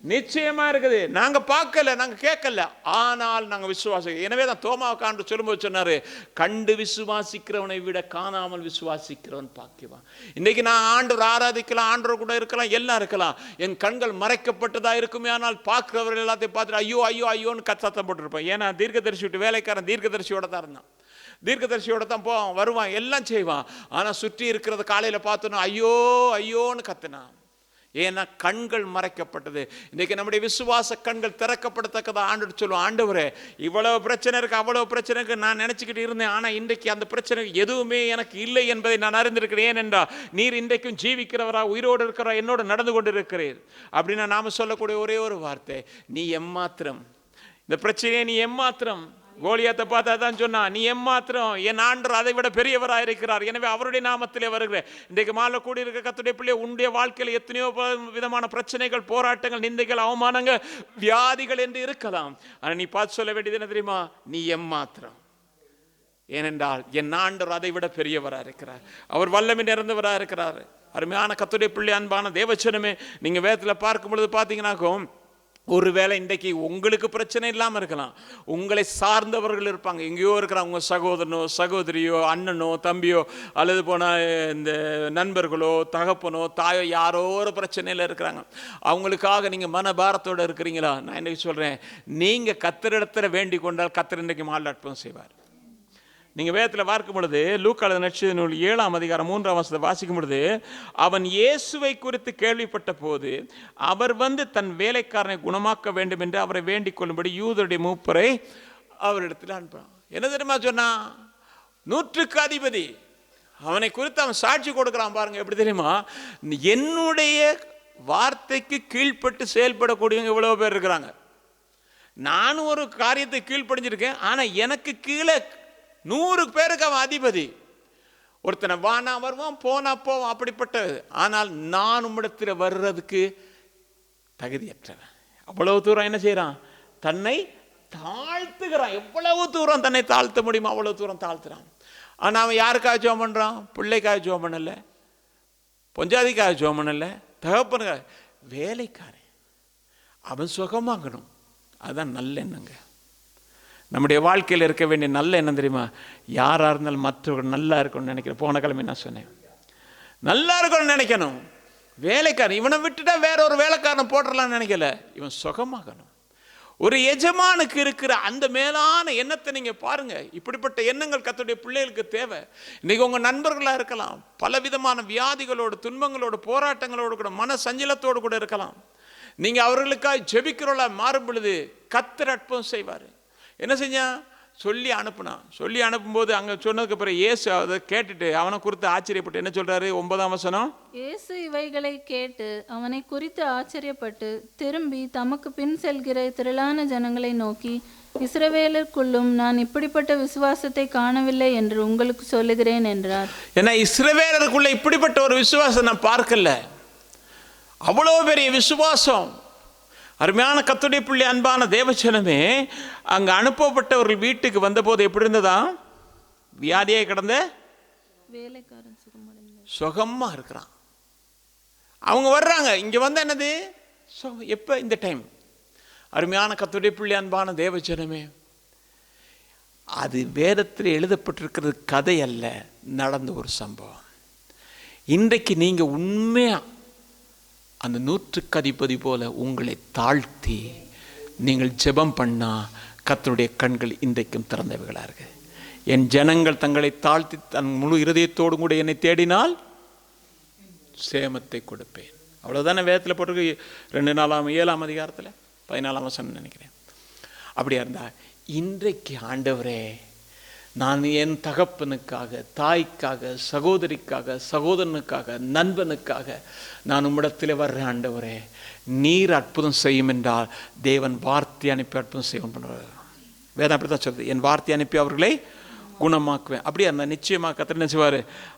நிச்சயமா இருக்குது. நாங்க பார்க்கல, நாங்க கேட்கல, ஆனால் நாங்க விசுவாசம். எனவே தான் தோமாவை காண்டு சொல்லும்போது சொன்னாரு, கண்டு விசுவாசிக்கிறவனை விட காணாமல் விசுவாசிக்கிறவன் பாக்கியவான். இன்னைக்கு நான் ஆண்டவர் ஆராதிக்கலாம், ஆண்டவர் கூட இருக்கலாம், எல்லாம் இருக்கலாம், என் கண்கள் மறைக்கப்பட்டதா இருக்குமே. ஆனால் பார்க்கிறவர்கள் எல்லாத்தையும் பார்த்துட்டு ஐயோ ஐயோ ஐயோன்னு சத்தம் போட்டுருப்பேன். ஏன்னா தீர்க்கதரிசி விட்டு வேலைக்காரன் தீர்க்கதரிசியோட தான் இருந்தான், தீர்க்கதரிசியோட தான் போவான், வருவான், எல்லாம் செய்வான். ஆனா சுற்றி இருக்கிறத காலையில பார்த்தோன்னா ஐயோ ஐயோன்னு கத்துனான். ஏன்னா கண்கள் மறைக்கப்பட்டது. இன்றைக்கு நம்முடைய விசுவாச கண்கள் திறக்கப்படத்தக்கதா ஆண்டு சொல்லுவோம். ஆண்டவரே, இவ்வளவு பிரச்சனை இருக்கு, அவ்வளவு பிரச்சனை இருக்கு, நான் நினைச்சுக்கிட்டு இருந்தேன், ஆனா இன்றைக்கு அந்த பிரச்சனை எதுவுமே எனக்கு இல்லை என்பதை நான் அறிந்திருக்கிறேன். ஏனென்றா நீர் இன்றைக்கும் ஜீவிக்கிறவரா, உயிரோடு இருக்கிறவரா, என்னோடு நடந்து கொண்டு இருக்கிறீர். அப்படின்னா நாம சொல்லக்கூடிய ஒரே ஒரு வார்த்தை, நீ எம்மாத்திரம். இந்த பிரச்சனையை நீ எம்மாத்திரம். கோலியாத்தை பார்த்தா தான் சொன்னா, நீ எம்மாத்திரம், என் ஆண்டவர் அதை விட பெரியவராக இருக்கிறார். எனவே அவருடைய நாமத்திலே வருகிறேன். இன்றைக்கு மாலை கூடி இருக்க கர்த்தருடைய பிள்ளை, உன்னுடைய வாழ்க்கையில் எத்தனையோ விதமான பிரச்சனைகள், போராட்டங்கள், நிந்தைகள், அவமானங்கள், வியாதிகள் என்று இருக்கலாம். ஆனால் நீ பார்த்து சொல்ல வேண்டியது என்ன தெரியுமா? நீ எம்மாத்திரம். ஏனென்றால் என் ஆண்டவர் அதை விட பெரியவராக இருக்கிறார். அவர் வல்லமை நிறைந்தவராக இருக்கிறார். அருமையான கர்த்தருடைய பிள்ளை, அன்பான தேவச்சனமே, நீங்கள் வேதத்தில் பார்க்கும் பொழுது பார்த்தீங்கன்னாக்கும், ஒருவேளை இன்றைக்கு உங்களுக்கு பிரச்சனை இல்லாமல் இருக்கலாம், உங்களை சார்ந்தவர்கள் இருப்பாங்க, எங்கேயோ இருக்கிறாங்க, உங்கள் சகோதரனோ சகோதரியோ அண்ணனோ தம்பியோ அல்லது போனால் இந்த நண்பர்களோ தகப்பனோ தாயோ யாரோ ஒரு பிரச்சனையில் இருக்கிறாங்க. அவங்களுக்காக நீங்கள் மனபாரத்தோடு இருக்கிறீங்களா? நான் இன்றைக்கி சொல்கிறேன், நீங்கள் கர்த்தரிடத்தில் வேண்டிக் கொண்டால் கர்த்தர் இன்றைக்கு மாலை அற்புதம் செய்வார். நீங்கள் வேதத்தில் பார்க்கும் பொழுது லூக்கா நற்செய்தி நூல் 7ஆம் அதிகாரம் 3ஆம் வசனத்தை வாசிக்கும் பொழுது, அவன் இயேசுவை குறித்து கேள்விப்பட்ட போது அவர் வந்து தன் வேலைக்காரனை குணமாக்க வேண்டும் என்று அவரை வேண்டிக் கொள்ளும்படி யூதருடைய மூப்பரை அவரிடத்தில் அனுப்புறான். என்ன தெரியுமா சொன்னா? 100க்கு அதிபதி. அவனை குறித்து அவன் சாட்சி கொடுக்குறான். பாருங்க எப்படி தெரியுமா? என்னுடைய வார்த்தைக்கு கீழ்ப்பட்டு செயல்படக்கூடியவங்க இவ்வளோ பேர் இருக்கிறாங்க. நானும் ஒரு காரியத்தை கீழ்ப்படிஞ்சிருக்கேன், ஆனால் எனக்கு கீழே 100 பேருக்கு அவன் அதிபதி. ஒருத்தனை வானா வருவான், போனா போவான், அப்படிப்பட்டது. ஆனால் நான் உம்மிடத்தில் வர்றதுக்கு தகுதியற்றவன். அவ்வளவு தூரம் என்ன செய்யறான்? தன்னை தாழ்த்துகிறான். எவ்வளவு தூரம் தன்னை தாழ்த்த முடியுமோ அவ்வளவு தூரம் தாழ்த்துறான். ஆனால் அவன் யாருக்காக ஜெபம் பண்றான்? பிள்ளைக்காக ஜெபம் பண்ணல, பொஞ்சாதிக்காக ஜெபம் பண்ணல, தகப்பனுக்காக, வேலைக்காரன். அவன் சுகமாகணும். அதுதான் நல்ல எண்ணங்க. நம்முடைய வாழ்க்கையில் இருக்க வேண்டிய நல்ல எண்ணம் தெரியுமா? யாராக இருந்தாலும் மற்றவர்கள் நல்லா இருக்கணும்னு நினைக்கிறேன். போன கிழமை நான் சொன்னேன், நல்லா இருக்கணும்னு நினைக்கணும். வேலைக்காரன் இவனை விட்டுட்டா வேற ஒரு வேலைக்காரனை போட்டுடலாம்னு நினைக்கல, இவன் சுகமாகணும். ஒரு எஜமானுக்கு இருக்கிற அந்த மேலான எண்ணத்தை நீங்கள் பாருங்க. இப்படிப்பட்ட எண்ணங்கள் கர்த்தருடைய பிள்ளைகளுக்கு தேவை. இன்னைக்கு உங்கள் நண்பர்களாக இருக்கலாம், பலவிதமான வியாதிகளோடு துன்பங்களோடு போராட்டங்களோடு கூட மன சஞ்சலத்தோடு கூட இருக்கலாம். நீங்கள் அவர்களுக்காக ஜெபிக்கிறவளா மாறும் பொழுது கர்த்தர் அற்புதம் செய்வார். என்ன செஞ்சான்? சொல்லி அனுப்புனான். சொல்லி அனுப்பும்போது அங்கே சொன்னதுக்கு பிறகு இயேசு அதை கேட்டுட்டு அவனை குறித்து ஆச்சரியப்பட்டு என்ன சொல்றாரு? 9ஆம் வசனம், இயேசு இவைகளை கேட்டு அவனை குறித்து ஆச்சரியப்பட்டு திரும்பி தமக்கு பின் செல்கிற திரளான ஜனங்களை நோக்கி, இஸ்ரவேலருக்குள்ளும் நான் இப்படிப்பட்ட விசுவாசத்தை காணவில்லை என்று உங்களுக்கு சொல்லுகிறேன் என்றார். ஏன்னா இஸ்ரவேலருக்குள்ள இப்படிப்பட்ட ஒரு விசுவாசம் நான் பார்க்கல. அவ்வளோ பெரிய விசுவாசம். அருமையான கர்த்தருடைய பிள்ளை, அன்பான தேவச்சனமே, அங்கே அனுப்பப்பட்டவர்கள் வீட்டுக்கு வந்தபோது எப்படி இருந்ததா? வியாதியை கிடந்த வேலைக்காரன் சுகமா இருக்கிறான். அவங்க வர்றாங்க, இங்கே வந்து என்னது எப்போ? இந்த டைம். அருமையான கர்த்தருடைய பிள்ளை, அன்பான தேவச்சனமே, அது வேதத்தில் எழுதப்பட்டிருக்கிறது கதை அல்ல, நடந்த ஒரு சம்பவம். இன்றைக்கு நீங்கள் உண்மையா அந்த 100க்கு அதிபதி போல உங்களை தாழ்த்தி நீங்கள் ஜெபம் பண்ணா கர்த்தருடைய கண்கள் இன்றைக்கும் திறந்தவைகளாக இருக்கு. என் ஜனங்கள் தங்களை தாழ்த்தி தன் முழு இருதயத்தோடு கூட என்னை தேடினால் சேமத்தை கொடுப்பேன். அவ்வளோதானே வேதத்தில் போட்டிருக்கு. 2 அதிகாரத்தில் 14ஆம் வசனம் நினைக்கிறேன். அப்படியா இருந்தா இன்றைக்கு ஆண்டவரே, நான் என் தகப்பனுக்காக, தாய்க்காக, சகோதரிக்காக, சகோதரனுக்காக, நண்பனுக்காக நான் உம்மிடத்தில் வர்றேன். ஆண்டவரே, நீர் அற்புதம் செய்யும் என்றால் தேவன் வார்த்தை அனுப்பி அற்புதம் செய்யும் பண்ணுவார். வேதம் அப்படி தான் சொல்லுது, என் வார்த்தை அனுப்பி அவர்களை குணமாக்குவேன். அப்படியே அந்த நிச்சயமாக கர்த்தர் என்ன செய்வார்?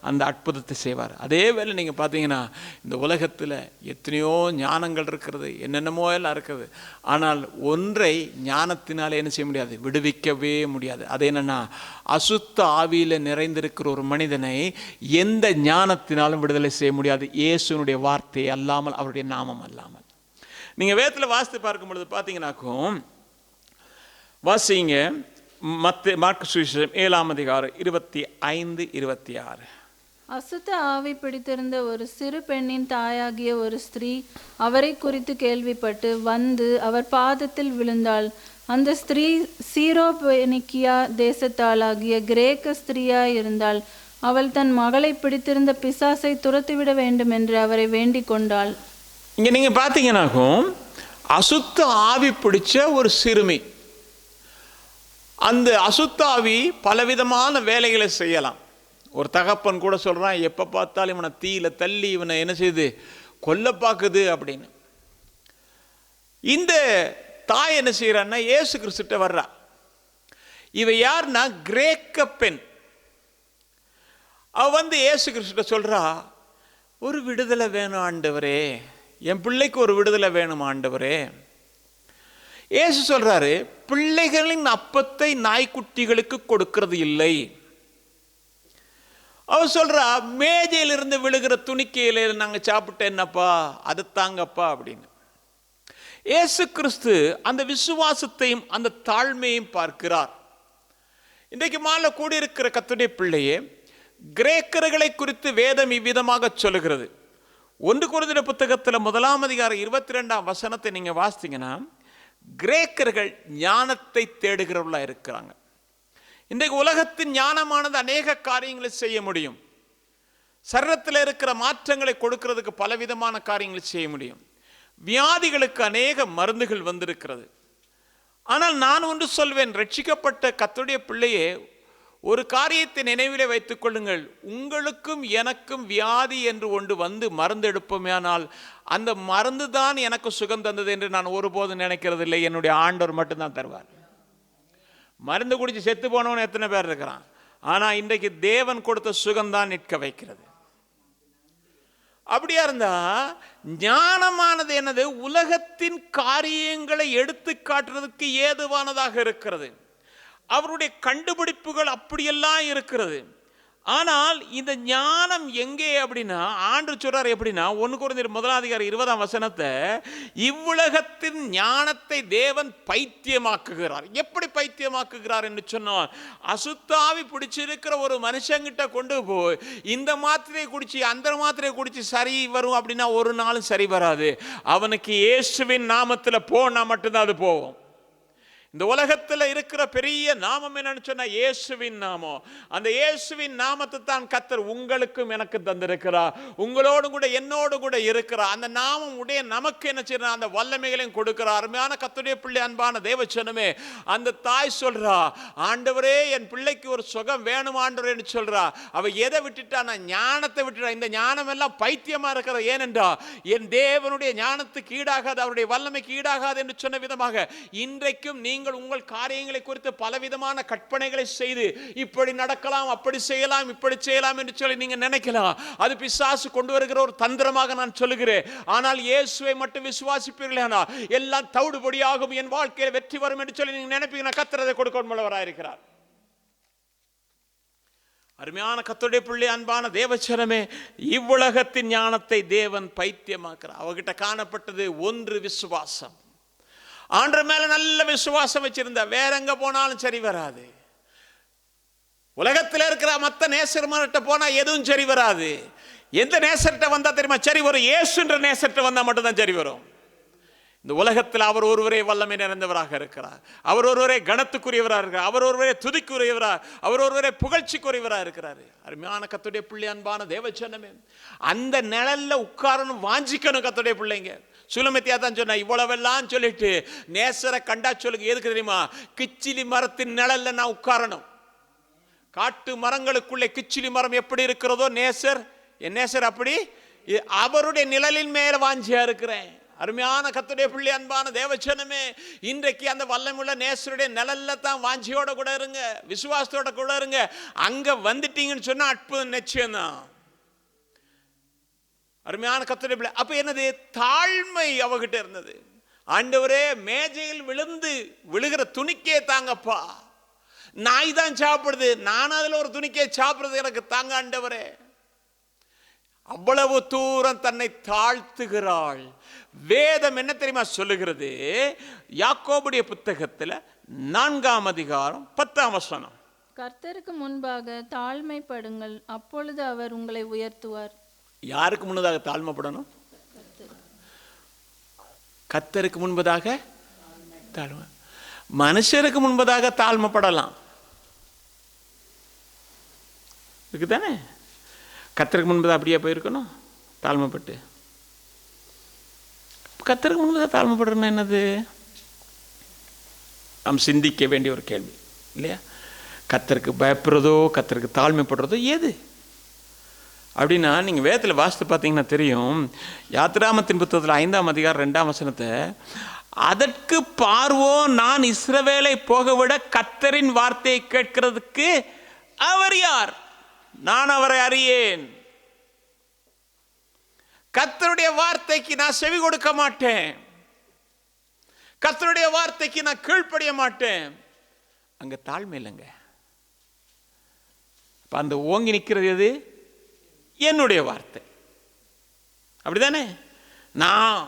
அந்த அற்புதத்தை செய்வார். அதே வேளை நீங்கள் பார்த்தீங்கன்னா இந்த உலகத்தில் எத்தனையோ ஞானங்கள் இருக்கிறது, என்னென்னமோ எல்லாம் இருக்குது. ஆனால் ஒன்றை ஞானத்தினாலே என்ன செய்ய முடியாது? விடுவிக்கவே முடியாது. அது என்னென்னா, அசுத்த ஆவியில் நிறைந்திருக்கிற ஒரு மனிதனை எந்த ஞானத்தினாலும் விடுதலை செய்ய முடியாது, இயேசுனுடைய வார்த்தை அல்லாமல், அவருடைய நாமம் அல்லாமல். நீங்கள் வேதத்தில் வாசித்து பார்க்கும் பொழுது பார்த்தீங்கன்னாக்கும், வாசிங்க மார்க்கு சுவிசேஷம் 7ஆம் அதிகாரம் 25, 26. அசுத்த ஆவி பிடித்திருந்த ஒரு சிறு பெண்ணின் தாயாகிய ஒரு ஸ்திரீ அவரை குறித்து கேள்விப்பட்டு வந்து அவர் பாதத்தில் விழுந்தாள். அந்த ஸ்திரீ சீரோபெனிக்கியா தேசத்தாளாகிய கிரேக்க ஸ்திரீயாய் இருந்தாள். அவள் தன் மகளை பிடித்திருந்த பிசாசை துரத்திவிட வேண்டும் என்று அவரை வேண்டிக் கொண்டாள். இங்கே நீங்கள் பார்த்தீங்கன்னாக்கும் அசுத்த ஆவி பிடிச்ச ஒரு சிறுமி. அந்த அசுத்தாவி பலவிதமான வேலைகளை செய்யலாம். ஒரு தகப்பன் கூட சொல்கிறான், எப்போ பார்த்தாலும் இவனை தீயில தள்ளி இவனை என்ன செய்யுது? கொல்ல பார்க்குது அப்படின்னு. இந்த தாய் என்ன செய்யறான்னா, இயேசு கிறிஸ்துட்ட வர்றா. இவ யாருன்னா கிரேக்க பெண். அவ வந்து இயேசு கிறிஸ்துட்ட சொல்றா, ஒரு விடுதலை வேணும் ஆண்டவரே, என் பிள்ளைக்கு ஒரு விடுதலை வேணும் ஆண்டவரே. இயேசு சொல்றாரு, பிள்ளைகளின் அப்பத்தை நாய்க்குட்டிகளுக்கு கொடுக்கிறது இல்லை, அவர் சொல்றா, மேஜையிலிருந்து விழுகிற துணிக்கையில நாங்கள் சாப்பிட்டேன் என்னப்பா, அது தாங்கப்பா அப்படின்னு. இயேசு கிறிஸ்து அந்த விசுவாசத்தையும் அந்த தாழ்மையும் பார்க்கிறார். இன்றைக்கு மாலை கூடியிருக்கிற கர்த்தருடைய பிள்ளையே, கிரேக்கர்களை குறித்து வேதம் இவ்விதமாக சொல்லுகிறது. 1 கொரிந்தியர் புத்தகத்தில் 1 அதிகாரம் 22 வசனத்தை நீங்க வாசித்தீங்கன்னா, கிரேக்கர்கள் ஞானத்தை தேடுகிறவர்களா இருக்கிறாங்க. இன்றைக்கு உலகத்தின் ஞானமானது அநேக காரியங்களை செய்ய முடியும். சரீரத்தில் இருக்கிற மாற்றங்களை கொடுக்கிறதுக்கு பலவிதமான காரியங்களை செய்ய முடியும். வியாதிகளுக்கு அநேக மருந்துகள் வந்திருக்கிறது. ஆனால் நான் ஒன்று சொல்வேன், ரட்சிக்கப்பட்ட கர்த்தருடைய பிள்ளையே, ஒரு காரியத்தை நினைவிலே வைத்துக் கொள்ளுங்கள். உங்களுக்கும் எனக்கும் வியாதி என்று ஒன்று வந்து மருந்து எடுப்போமேனால் அந்த மருந்து தான் எனக்கு சுகம் தந்தது என்று நான் ஒருபோதும் நினைக்கிறது இல்லை. என்னுடைய ஆண்டவர் மட்டும்தான் தருவார். மருந்து குடிச்சு செத்து போனவன் எத்தனை பேர் இருக்கிறான்? ஆனா இன்றைக்கு தேவன் கொடுத்த சுகம்தான் நிற்க வைக்கிறது. அப்படியா இருந்தா ஞானமானது என்னது? உலகத்தின் காரியங்களை எடுத்து காட்டுறதுக்கு ஏதுவானதாக இருக்கிறது. அவருடைய கண்டுபிடிப்புகள் அப்படியெல்லாம் இருக்கிறது. ஆனால் இந்த ஞானம் எங்கே அப்படின்னா, ஆண்டவர் சொல்றார் எப்படின்னா, 1 கொரிந்தியர் 1 அதிகாரம் 20 வசனத்தை, இவ்வுலகத்தின் ஞானத்தை தேவன் பைத்தியமாக்குகிறார். எப்படி பைத்தியமாக்குகிறார் என்று சொன்னால், அசுத்தாவி பிடிச்சிருக்கிற ஒரு மனுஷங்கிட்ட கொண்டு போய் இந்த மாத்திரையை குடிச்சு அந்த மாத்திரையை குடிச்சு சரி வரும் அப்படின்னா ஒரு நாளும் சரி வராது. அவனுக்கு இயேசுவின் நாமத்தில் போனா மட்டும்தான் அது போகும். இந்த உலகத்தில் இருக்கிற பெரிய நாமம் என்னன்னு சொன்னா இயேசுவின் நாமம். அந்த இயேசுவின் நாமத்தை தான் கர்த்தர் உங்களுக்கும் எனக்கு தந்திருக்கிறார். உங்களோடு கூட என்னோடு கூட இருக்கிறார். அந்த நாமம் உடைய நமக்கு என்ன செய்யறார்? அந்த வல்லமைகளையும் கொடுக்கிறார். அருமையான கர்த்தருடைய பிள்ளை, அன்பான தேவச்சனமே, அந்த தாய் சொல்றா, ஆண்டவரே என் பிள்ளைக்கு ஒரு சுகம் வேணும் ஆண்டவரேன்னு சொல்றா. அவ எதை விட்டுட்டா? நான் ஞானத்தை விட்டுட்டா. இந்த ஞானம் எல்லாம் பைத்தியமா இருக்கிற. ஏனென்றா என் தேவனுடைய ஞானத்துக்கு ஈடாகாது, அவருடைய வல்லமைக்கு ஈடாகாது என்று சொன்ன விதமாக இன்றைக்கும் நீங்கள் உங்கள் காரியங்களை குறித்து பலவிதமான கற்பனைகளை செய்து இப்படி நடக்கலாம், அப்படி செய்யலாம், இப்படி செய்யலாம் என்று சொல்லி நீங்க நினைக்கலாம். அது பிசாசு கொண்டு வருகிற ஒரு தந்திரமாக நான் சொல்லுகிறேன். ஆனால் இயேசுவை மட்டும் விசுவாசிப்பீர்களா எல்லாம் தவிடுபடியாகும், என் வாழ்க்கையில் வெற்றி வரும் என்று சொல்லி நீங்க நினைப்பீங்கன்னா கர்த்தர் அதை கொடுக்க இருக்கிறார். அருமையான கர்த்தருடைய பிள்ளை, அன்பான தேவச்சனமே, இவ்வுலகத்தின் ஞானத்தை தேவன் பைத்தியமாக்குறார். அவகிட்ட காணப்பட்டது ஒன்று விசுவாசம். ஆண்டவர் மேல நல்ல விசுவாசம் வச்சிருந்தா வேற எங்க போனாலும் சரி வராது. உலகத்தில் இருக்கிற மற்ற நேசர்கிட்ட போனா எதுவும் சரி வராது. எந்த நேசர்கிட்ட வந்தா தெரியுமா சரி வரும்? இயேசுன்ற நேசர்கிட்ட வந்தா மட்டும்தான் சரி வரும். இந்த உலகத்தில் அவர் ஒருவரே வல்லமை நிறைந்தவராக இருக்கிறார். அவர் ஒருவரே கனத்துக்குரியவராக இருக்கிறார். அவர் ஒருவரே துதிக்குரியவராக, அவர் ஒருவரே புகழ்ச்சிக்குரியவராக இருக்கிறார். அருமையான கர்த்தருடைய பிள்ளை, அன்பான தேவச்சனமே, அந்த நிழல்ல உட்காரணும், வாஞ்சிக்கணும் கர்த்தருடைய பிள்ளைங்க. சுலமத்தியா தான் சொன்னா, இவ்வளவெல்லாம் சொல்லிட்டு நேசரை கண்டா சொல்லுங்க. எதுக்கு தெரியுமா? கிச்சிலி மரத்தின் நிழல்ல நான் உட்காரணும். காட்டு மரங்களுக்குள்ளே கிச்சிலி மரம் எப்படி இருக்கிறதோ நேசர், என் நேசர் அப்படி அவருடைய நிழலின் மேல வாஞ்சியா இருக்கிறேன். அருமையான கர்த்தருடைய பிள்ளை, அன்பான தேவச்சனமே, இன்றைக்கு அந்த வல்லமுள்ள நேசருடைய நிழல்ல தான் வாஞ்சியோட கூட இருங்க, விசுவாசத்தோட கூட இருங்க. அங்க வந்துட்டீங்கன்னு சொன்னா அற்புதம் நிச்சயம் தான். அருமையான கர்த்தருடைய பிள்ளை, அப்ப என்னது? தாழ்மை அவகிட்ட இருந்தது. ஆண்டவரே, மேஜையில் விழுந்து விழுகிற துணிக்கே தாங்கப்பா, நாய் தான் சாப்பிடுது, நான் அதுல ஒரு துணிக்கே சாப்பிடுறது எனக்கு தாங்க ஆண்டவரே. அவ்வளவு தூரம் தன்னை தாழ்த்துகிறாள். வேதம் என்ன தெரியுமா சொல்லுகிறது? யாக்கோபுடைய புத்தகத்தில் 4 அதிகாரம் 10 வசனம், கர்த்தருக்கு முன்பாக தாழ்மைப்படுங்கள், அப்பொழுது அவர் உங்களை உயர்த்துவார். யாருக்கு முன்னதாக தாழ்மைப்படணும்? கர்த்தருக்கு முன்பதாக தாழ்மை. மனுஷருக்கு முன்பதாக தாழ்மைப்படலாம் இருக்குதானே? கர்த்தருக்கு முன்பதாக அப்படியே போயிருக்கணும் தாழ்மைப்பட்டு. கர்த்தருக்கு முன்பதாக தாழ்மைப்படுறதுன்னா என்னது? நாம் சிந்திக்க வேண்டிய ஒரு கேள்வி இல்லையா? கர்த்தருக்கு பயப்படுறதோ கர்த்தருக்கு தாழ்மைப்படுறதோ எது அப்படின்னா, நீங்கள் வேதத்தில் வாசித்து பார்த்தீங்கன்னா தெரியும். யாத்திராமத்தின் புத்தகத்தில் 5 அதிகாரம் 2 வசனத்தை, அதற்கு பார்வோ நான் இஸ்ரவேலை போகவிட கர்த்தரின் வார்த்தையை கேட்கிறதுக்கு அவர் யார்? நான் அவரை அறியேன். கர்த்தருடைய வார்த்தைக்கு நான் செவி கொடுக்க மாட்டேன், கர்த்தருடைய வார்த்தைக்கு நான் கீழ்ப்படிய மாட்டேன். அங்க தாழ்மை இல்லைங்க. அந்த ஓங்கி நிற்கிறது எது? என்னுடைய வார்த்தை. அப்படிதானே? நான்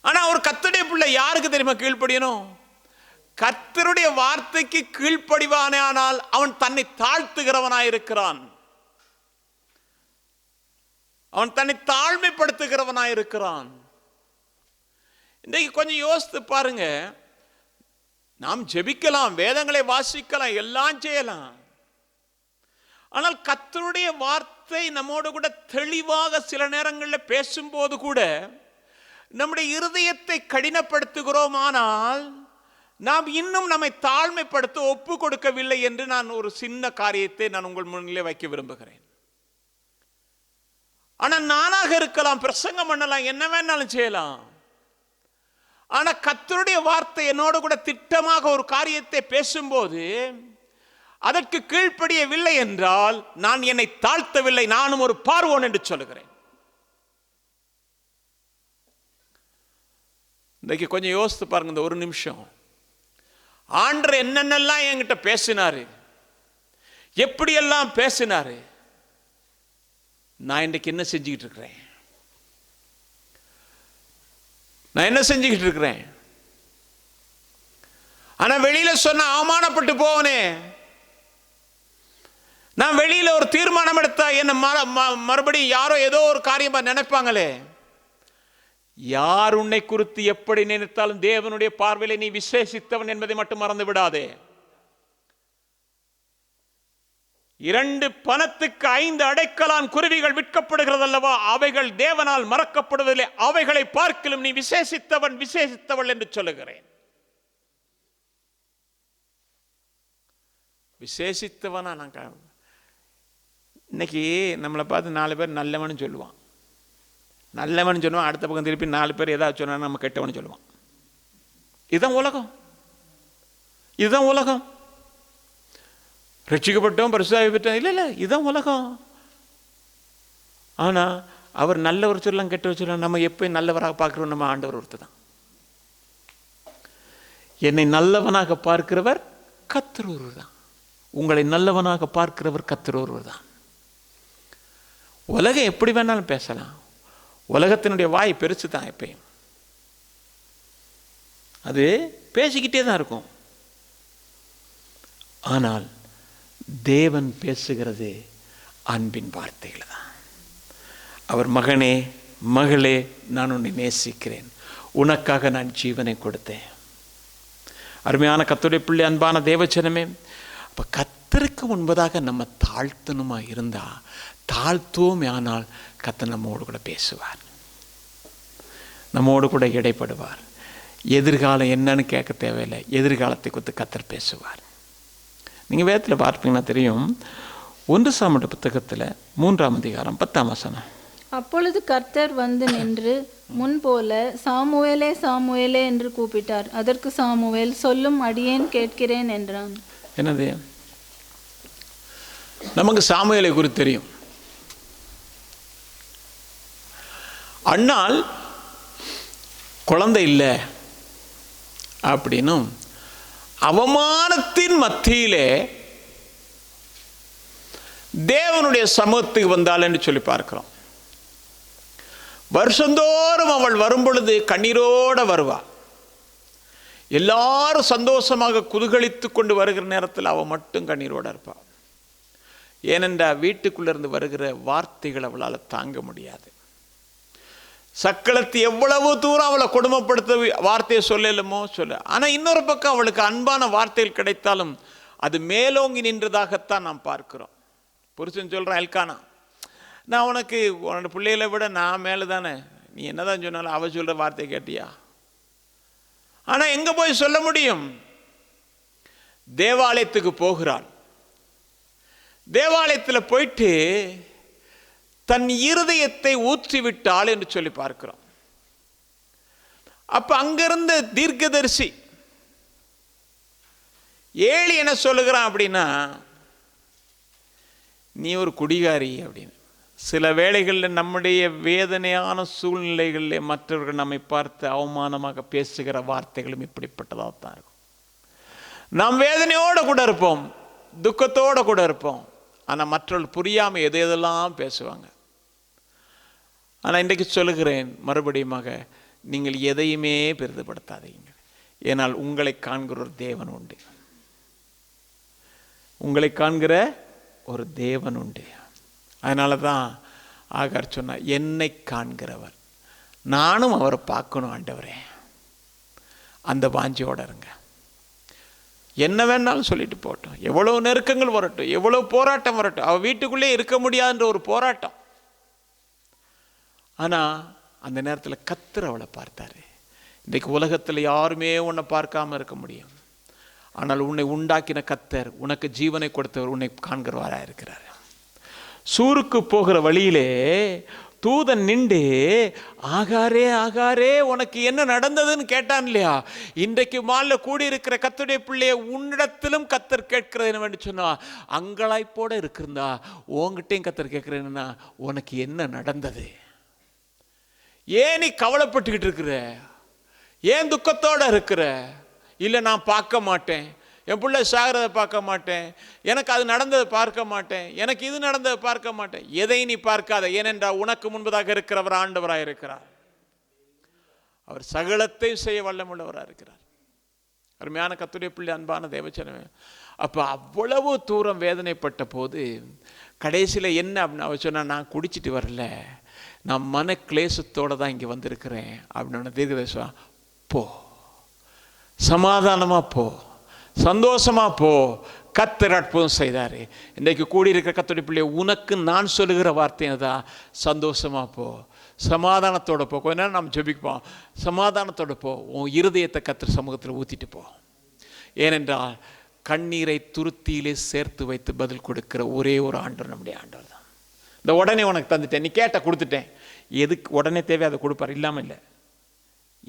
ஆனா ஒரு கர்த்தருடைய பிள்ளை யாருக்கு தெரியுமா கீழ்ப்படியணும்? கர்த்தருடைய வார்த்தைக்கு கீழ்ப்படிவானே, ஆனால் அவன் தன்னை தாழ்த்துகிறவனாயிருக்கிறான், அவன் தன்னை தாழ்மைப்படுத்துகிறவனாயிருக்கிறான். இன்றைக்கு கொஞ்சம் யோசித்து பாருங்க. நாம் ஜெபிக்கலாம், வேதங்களை வாசிக்கலாம், எல்லாம் செய்யலாம். ஆனால் கர்த்தருடைய வார்த்தை நம்மோடு கூட தெளிவாக சில நேரங்களில் பேசும்போது கூட நம்முடைய இருதயத்தை கடினப்படுத்துகிறோம். ஆனால் நாம் இன்னும் நம்மை தாழ்மைப்படுத்த ஒப்பு கொடுக்கவில்லை என்று நான் ஒரு சின்ன காரியத்தை நான் உங்கள் முன்னிலே வைக்க விரும்புகிறேன். ஆனால் நானாக இருக்கலாம், பிரசங்கம் பண்ணலாம், என்ன வேணாலும் செய்யலாம். ஆனா கர்த்தருடைய வார்த்தை என்னோடு கூட திட்டமாக ஒரு காரியத்தை பேசும்போது அதற்கு கீழ்ப்படியவில்லை என்றால் நான் என்னை தாழ்த்தவில்லை, நானும் ஒரு பார்வோன் என்று சொல்லுகிறேன். இன்றைக்கு கொஞ்சம் யோசித்து பாருங்க. இந்த ஒரு நிமிஷம் ஆண்டவர் என்னென்னலாம் என்கிட்ட பேசினாரு, எப்படியெல்லாம் பேசினாரு, நான் இன்றைக்கு என்ன செஞ்சுக்கிட்டு இருக்கிறேன்? நான் என்ன செஞ்சுக்கிட்டு இருக்கிறேன்? ஆனா வெளியில சொன்ன அவமானப்பட்டு போவனே. நான் வெளியில ஒரு தீர்மானம் எடுத்தா என்ன மறுபடியும் யாரோ ஏதோ ஒரு காரியமா நினைப்பாங்களே. யார் உன்னை குறித்து எப்படி நினைத்தாலும் தேவனுடைய பார்வையிலே நீ விசேஷித்தவன் என்பதை மட்டும் மறந்து விடாதே. 2 பணத்துக்கு 5 அடைக்கலான் குருவிகள் விற்கப்படுகிறது அல்லவா, அவைகள் தேவனால் மறக்கப்படுவதில்லை. அவைகளை பார்க்கிலும் நீ விசேஷித்தவன், விசேஷித்தவள் என்று சொல்லுகிறேன். விசேஷித்தவனா நான் இன்னைக்கு நம்மளை பார்த்து 4 பேர் நல்லவன் சொல்லுவான். நல்லவன் சொல்லுவான், அடுத்த பக்கம் திருப்பி 4 பேர் ஏதாவது சொன்னா நம்ம கெட்டவன் சொல்லுவான். இதுதான் உலகம், இதுதான் உலகம். ரட்சிக்கப்பட்டோம், பரிசுத்தாவி பெற்றோம், இல்லை இல்லை, இதுதான் உலகம். ஆனா அவர் நல்லவர் சொல்லலாம், கெட்டவர் சொல்லலாம், நம்ம எப்பயும் நல்லவராக பார்க்கிறோம். நம்ம ஆண்டவர் ஒருத்தர் தான். என்னை நல்லவனாக பார்க்கிறவர் கர்த்தர் ஒருவர் தான். உங்களை நல்லவனாக பார்க்கிறவர் கர்த்தர் ஒருவர் தான். உலகம் எப்படி வேணாலும் பேசலாம். உலகத்தினுடைய வாய் பெருசு தான், எப்பயும் அது பேசிக்கிட்டே தான் இருக்கும். ஆனால் தேவன் பேசுகிறது அன்பின் வார்த்தைகள் தான். அவர் மகனே மகளே, நான் உன்னை நேசிக்கிறேன், உனக்காக நான் ஜீவனை கொடுத்தேன். அருமையான கர்த்தருடைய பிள்ளை, அன்பான தேவச்சனமே, அப்போ கர்த்தருக்கு முன்பதாக நம்ம தாழ்த்தணுமா இருந்தா, தாழ்த்தோம் ஆனால் கர்த்தர் நம்மோடு கூட பேசுவார், நம்மோடு கூட இடைப்படுவார். எதிர்காலம் என்னன்னு கேட்க தேவையில்லை, எதிர்காலத்தை குறித்து கர்த்தர் பேசுவார். நீங்கள் வேதத்தில் பார்ப்பீங்கன்னா தெரியும். 1 சாமுவேல் புத்தகத்தில் 3ஆம் அதிகாரம் 10ஆம் வசனம். அப்பொழுது கர்த்தர் வந்து நின்று முன்போல சாமுவேலே சாமுவேலே என்று கூப்பிட்டார். அதற்கு சாமுவேல், சொல்லும் அடியேன் கேட்கிறேன் என்றான். என்னது? நமக்கு சாமுவேலை குறித்து தெரியும். அண்ணால் குழந்தை இல்லை அப்படின்னும் அவமானத்தின் மத்தியிலே தேவனுடைய சமூகத்துக்கு வந்தாள் என்று சொல்லி பார்க்கிறோம். வருஷந்தோறும் அவள் வரும் பொழுது கண்ணீரோடு வருவாள். எல்லாரும் சந்தோஷமாக குதூகலித்து கொண்டு வருகிற நேரத்தில் அவள் மட்டும் கண்ணீரோடு இருப்பாள். ஏனென்றால் வீட்டுக்குள்ளேருந்து வருகிற வார்த்தைகள் அவளால் தாங்க முடியாது. சக்களத்து எவ்வளவு தூரம் அவளை கொடுமைப்படுத்த வார்த்தையை சொல்லலுமோ சொல்ல. ஆனால் இன்னொரு பக்கம் அவளுக்கு அன்பான வார்த்தைகள் கிடைத்தாலும் அது மேலோங்கி நின்றதாகத்தான் நாம் பார்க்கிறோம். புருஷன் சொல்கிறான், எல்கானா, நான் உனக்கு உன்னோட பிள்ளைகளை விட நான் மேலே தானே, நீ என்னதான் சொன்னாலும் அவள் சொல்கிற வார்த்தை கேட்டியா? ஆனால் எங்கே போய் சொல்ல முடியும்? தேவாலயத்துக்கு போகிறாள். தேவாலயத்தில் போயிட்டு தன் இருதயத்தை ஊற்றிவிட்டாள் என்று சொல்லி பார்க்கிறோம். அப்ப அங்கிருந்த தீர்க்கதரிசி ஏலி என்ன சொல்லுகிறான் அப்படின்னா, நீ ஒரு குடிகாரி அப்படின்னு. சில வேளைகளில் நம்முடைய வேதனையான சூழ்நிலைகளில் மற்றவர்கள் நம்மை பார்த்து அவமானமாக பேசுகிற வார்த்தைகளும் இப்படிப்பட்டதாக தான் இருக்கும். நாம் வேதனையோடு கூட இருப்போம், துக்கத்தோடு கூட இருப்போம். ஆனால் மற்றவர்கள் புரியாமல் எது எதெல்லாம் பேசுவாங்க. ஆனால் இன்றைக்கு சொல்லுகிறேன் மறுபடியுமாக, நீங்கள் எதையுமே பெரிதுபடுத்தாதீங்க. ஏனால் உங்களை காண்கிற ஒரு தேவன் உண்டு. உங்களை காண்கிற ஒரு தேவன் உண்டு. அதனால தான் ஆகார் சொன்னார், என்னை காண்கிறவர், நானும் அவரை பார்க்கணும் ஆண்டவரே. அந்த வாஞ்சியோட இருங்க. என்ன வேணாலும் சொல்லிட்டு போட்டோம், எவ்வளோ நெருக்கங்கள் வரட்டும், எவ்வளோ போராட்டம் வரட்டும், அவள் வீட்டுக்குள்ளே இருக்க முடியாதுன்ற ஒரு போராட்டம். ஆனால் அந்த நேரத்தில் கர்த்தர் அவளை பார்த்தாரு. இன்றைக்கு உலகத்தில் யாருமே உன்னை பார்க்காம இருக்க முடியும். ஆனால் உன்னை உண்டாக்கின கர்த்தர், உனக்கு ஜீவனை கொடுத்தவர் உன்னை காண்கிறவராக இருக்கிறார். சூருக்கு போகிற வழியிலே தூதன் நின்று, ஆகாரே ஆகாரே உனக்கு என்ன நடந்ததுன்னு கேட்டான் இல்லையா? இன்றைக்கு மாலை கூடியிருக்கிற கர்த்தருடைய பிள்ளைய, உன்னிடத்திலும் கர்த்தர் கேட்கிறது என்னவென்று சொன்னா, அங்கலாய்ப்போட இருக்கிறதா உங்ககிட்டையும் கர்த்தர் கேட்கிறேன்னா, உனக்கு என்ன நடந்தது? ஏன் நீ கவலைப்பட்டுக்கிட்டு இருக்கிற? ஏன் துக்கத்தோடு இருக்கிற? இல்லை நான் பார்க்க மாட்டேன், என் பிள்ளை சாகிறத பார்க்க மாட்டேன், எனக்கு அது நடந்ததை பார்க்க மாட்டேன், எனக்கு இது நடந்ததை பார்க்க மாட்டேன். எதை நீ பார்க்காத, ஏனென்றால் உனக்கு முன்பதாக இருக்கிறவர் ஆண்டவராக இருக்கிறார். அவர் சகலத்தையும் செய்ய வல்லமுள்ளவராக இருக்கிறார். அருமையான கர்த்தருடைய பிள்ளை, அன்பான தேவச்சனமே, அப்போ அவ்வளவு தூரம் வேதனைப்பட்ட போது கடைசியில் என்ன அப்படின்னு அவர் சொன்னா, நான் குடிச்சிட்டு வரல, நான் மன கிளேசத்தோடு தான் இங்கே வந்திருக்கிறேன் அப்படின்னு தீர்க்கதரிசனம். போ, சமாதானமாக போ, சந்தோஷமா போ, கர்த்தர் அற்புதம் செய்தார். இன்றைக்கு கூடியிருக்கிற கர்த்தருடைய பிள்ளை, உனக்கு நான் சொல்லுகிற வார்த்தை தான், சந்தோஷமா போ, சமாதானத்தோடு போ. கொஞ்ச நேரம் நம்ம ஜெபிப்போம். சமாதானத்தோடு போ, உன் இருதயத்தை கர்த்தர் சமூகத்தில் ஊற்றிட்டு போ. ஏனென்றால் கண்ணீரை துருத்தியிலே சேர்த்து வைத்து பதில் கொடுக்கிற ஒரே ஒரு ஆண்டவர் நம்முடைய ஆண்டவர் தான். இந்த உடனே உனக்கு தந்துட்டேன், நீ கேட்ட கொடுத்துட்டேன், எதுக்கு உடனே தேவை அதை கொடுப்பார், இல்லாமல் இல்லை.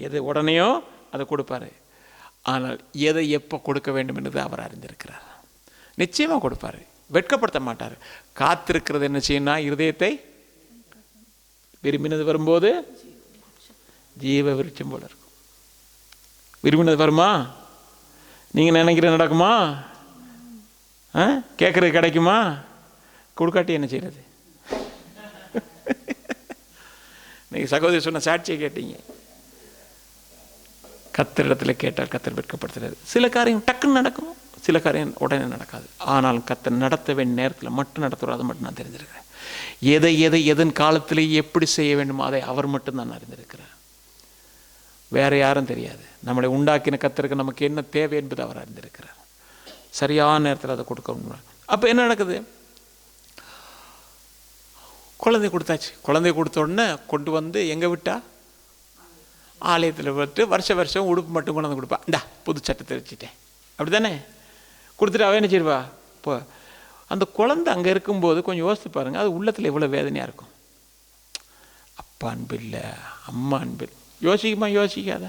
எது உடனேயோ அதை கொடுப்பாரு. ஆனால் எதை எப்போ கொடுக்க வேண்டும் என்பது அவர் அறிந்திருக்கிறார். நிச்சயமாக கொடுப்பார், வெட்கப்படுத்த மாட்டார். காத்திருக்கிறது என்ன செய்யணும்னா, இருதயத்தை விரும்பினது வரும்போது ஜீவ விருட்சம் போல இருக்கும். விரும்பினது வருமா? நீங்கள் நினைக்கிற நடக்குமா? கேட்குறது கிடைக்குமா? கொடுக்காட்டி என்ன செய்யறது? நீங்கள் சகோதரி சொன்ன சாட்சியை கேட்டீங்க. கர்த்தரிடத்தில் கேட்டால் கர்த்தர் வெட்கப்படுத்துறாரு. சில காரியம் டக்குன்னு நடக்கும், சில காரியம் உடனே நடக்காது. ஆனால் கர்த்தர் நடத்த வேண்டிய நேரத்தில் மட்டும் நடத்துகிறோம். அதை மட்டும் நான் தெரிஞ்சிருக்கிறேன். எதை எதன் காலத்திலே எப்படி செய்ய வேண்டுமோ அதை அவர் மட்டும்தான் அறிந்திருக்கிறார். வேற யாரும் தெரியாது. நம்மளை உண்டாக்கின கர்த்தருக்கு நமக்கு என்ன தேவை என்பது அவர் அறிந்திருக்கிறார். சரியான நேரத்தில் அதை கொடுக்க. அப்போ என்ன நடக்குது? குழந்தை கொடுத்தாச்சு. குழந்தை கொடுத்த உடனே கொண்டு வந்து எங்கே விட்டா? ஆலயத்தில் விட்டு வருஷம் உடுப்பு மட்டும் கொண்டு வந்து கொடுப்பா. இந்தா புது சட்டை தெரிச்சிட்டேன், அப்படி தானே கொடுத்துட்டு அவன் என்ன செய்வா? இப்போ அந்த குழந்தை அங்கே இருக்கும்போது கொஞ்சம் யோசித்து பாருங்கள், அது உள்ளத்தில் எவ்வளோ வேதனையாக இருக்கும். அப்பா அன்பு இல்லை, அம்மா அன்பு யோசிக்குமா? யோசிக்காத.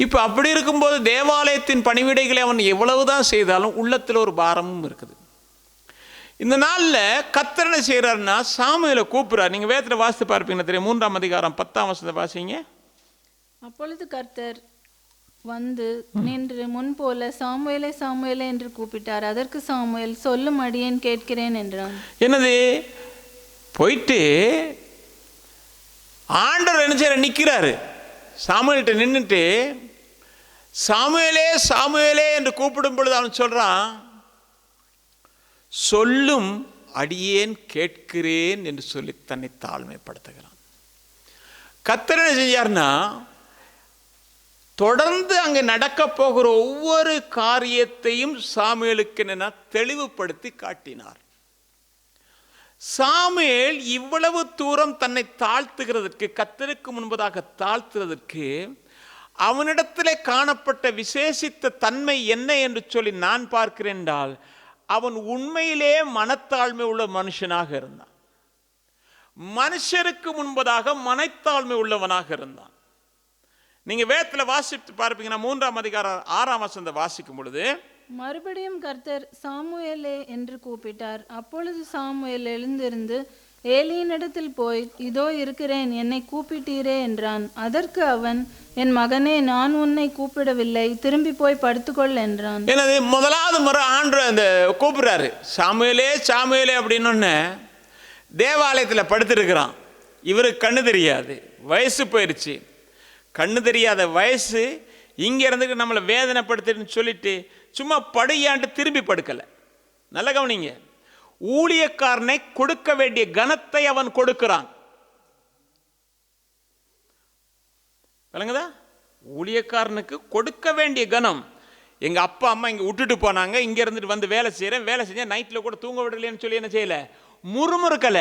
இப்போ அப்படி இருக்கும்போது தேவாலயத்தின் பணிவிடைகளை அவன் எவ்வளவுதான் செய்தாலும் உள்ளத்தில் ஒரு பாரமும் இருக்குது. இந்த நாளில் கர்த்தர் என்ன செய்கிறாருன்னா, சாமுவேலை கூப்பிட்றார். நீங்கள் வேதத்தில் வாசித்து பார்ப்பீங்க தெரியும், 3ஆம் அதிகாரம் 10ஆம் வசனத்தை வாசிங்க. அப்பொழுது கர்த்தர் வந்து நின்று முன்போல சாமுவேலே சாமுவேலே என்று கூப்பிட்டார். அதற்கு சாமுவேல், சொல்லும் அடியேன் கேட்கிறேன் என்றான். என்னது? போயிட்டு ஆண்டவர் என்ன செய்யற? நிற்கிறாரு. சாமுவேல்கிட்ட நின்றுட்டு சாமுவேலே சாமுவேலே என்று கூப்பிடும் பொழுது அவன் சொல்றான், சொல்லும் அடியேன் கேட்கிறேன் என்று சொல்லி தன்னை தாழ்மைப்படுத்துகிறான். கர்த்தர் என்ன செஞ்சார்னா, தொடர்ந்து அங்கே நடக்க போகிற ஒவ்வொரு காரியத்தையும் சாமுவேலுக்கு என்ன தெளிவுபடுத்தி காட்டினார். சாமுவேல் இவ்வளவு தூரம் தன்னை தாழ்த்துகிறதற்கு, கர்த்தருக்கு முன்பதாக தாழ்த்துறதற்கு அவனிடத்திலே காணப்பட்ட விசேஷித்த தன்மை என்ன என்று சொல்லி நான் பார்க்கிறேன் என்றால், அவன் உண்மையிலே மனத்தாழ்மை உள்ள மனுஷனாக இருந்தான். மனுஷருக்கு முன்பதாக மனத்தாழ்மை உள்ளவனாக இருந்தான். நீங்க வேதத்தில் வாசித்து பார்ப்பீங்கன்னா 3ஆம் அதிகாரம் 6ஆம் வசனத்தை வாசிக்கும் பொழுது, மறுபடியும் கர்த்தர் சாமுவேலே என்று கூப்பிட்டார். அப்பொழுது சாமுவேல் எழுந்திருந்து ஏலியினிடத்தில் போய், இதோ இருக்கிறேன், என்னை கூப்பிட்டீரே என்றான். அதற்கு அவன், என் மகனே, நான் உன்னை கூப்பிடவில்லை, திரும்பி போய் படுத்துக்கொள் என்றான். எனது முதலாவது முறை ஆண்டவர் அந்த கூப்பிடுறாரு, சாமுவேலே சாமுவேலே அப்படின்னு தேவாலயத்தில் படுத்திருக்கிறான். இவருக்கு கண்ணு தெரியாது, வயசு போயிடுச்சு. கண்ணு தெரியாத வயசு இங்கே இருந்துட்டு நம்மளை வேதனைப்படுத்துன்னு சொல்லிட்டு சும்மா படுயான்ட்டு திரும்பி படுக்கலை. நல்ல கவனிங்க, ஊழியக்காரனை கொடுக்க வேண்டிய கனத்தை அவன் கொடுக்கிறான். விளங்குதா? ஊழியக்காரனுக்கு கொடுக்க வேண்டிய கனம். எங்க அப்பா அம்மா இங்க விட்டுட்டு போனாங்க, இங்க இருந்துட்டு வந்து வேலை செய்யறேன், வேலை செஞ்சேன், நைட்ல கூட தூங்க விடலன்னு சொல்லி என்ன செய்யல, முறுமுறுக்கல.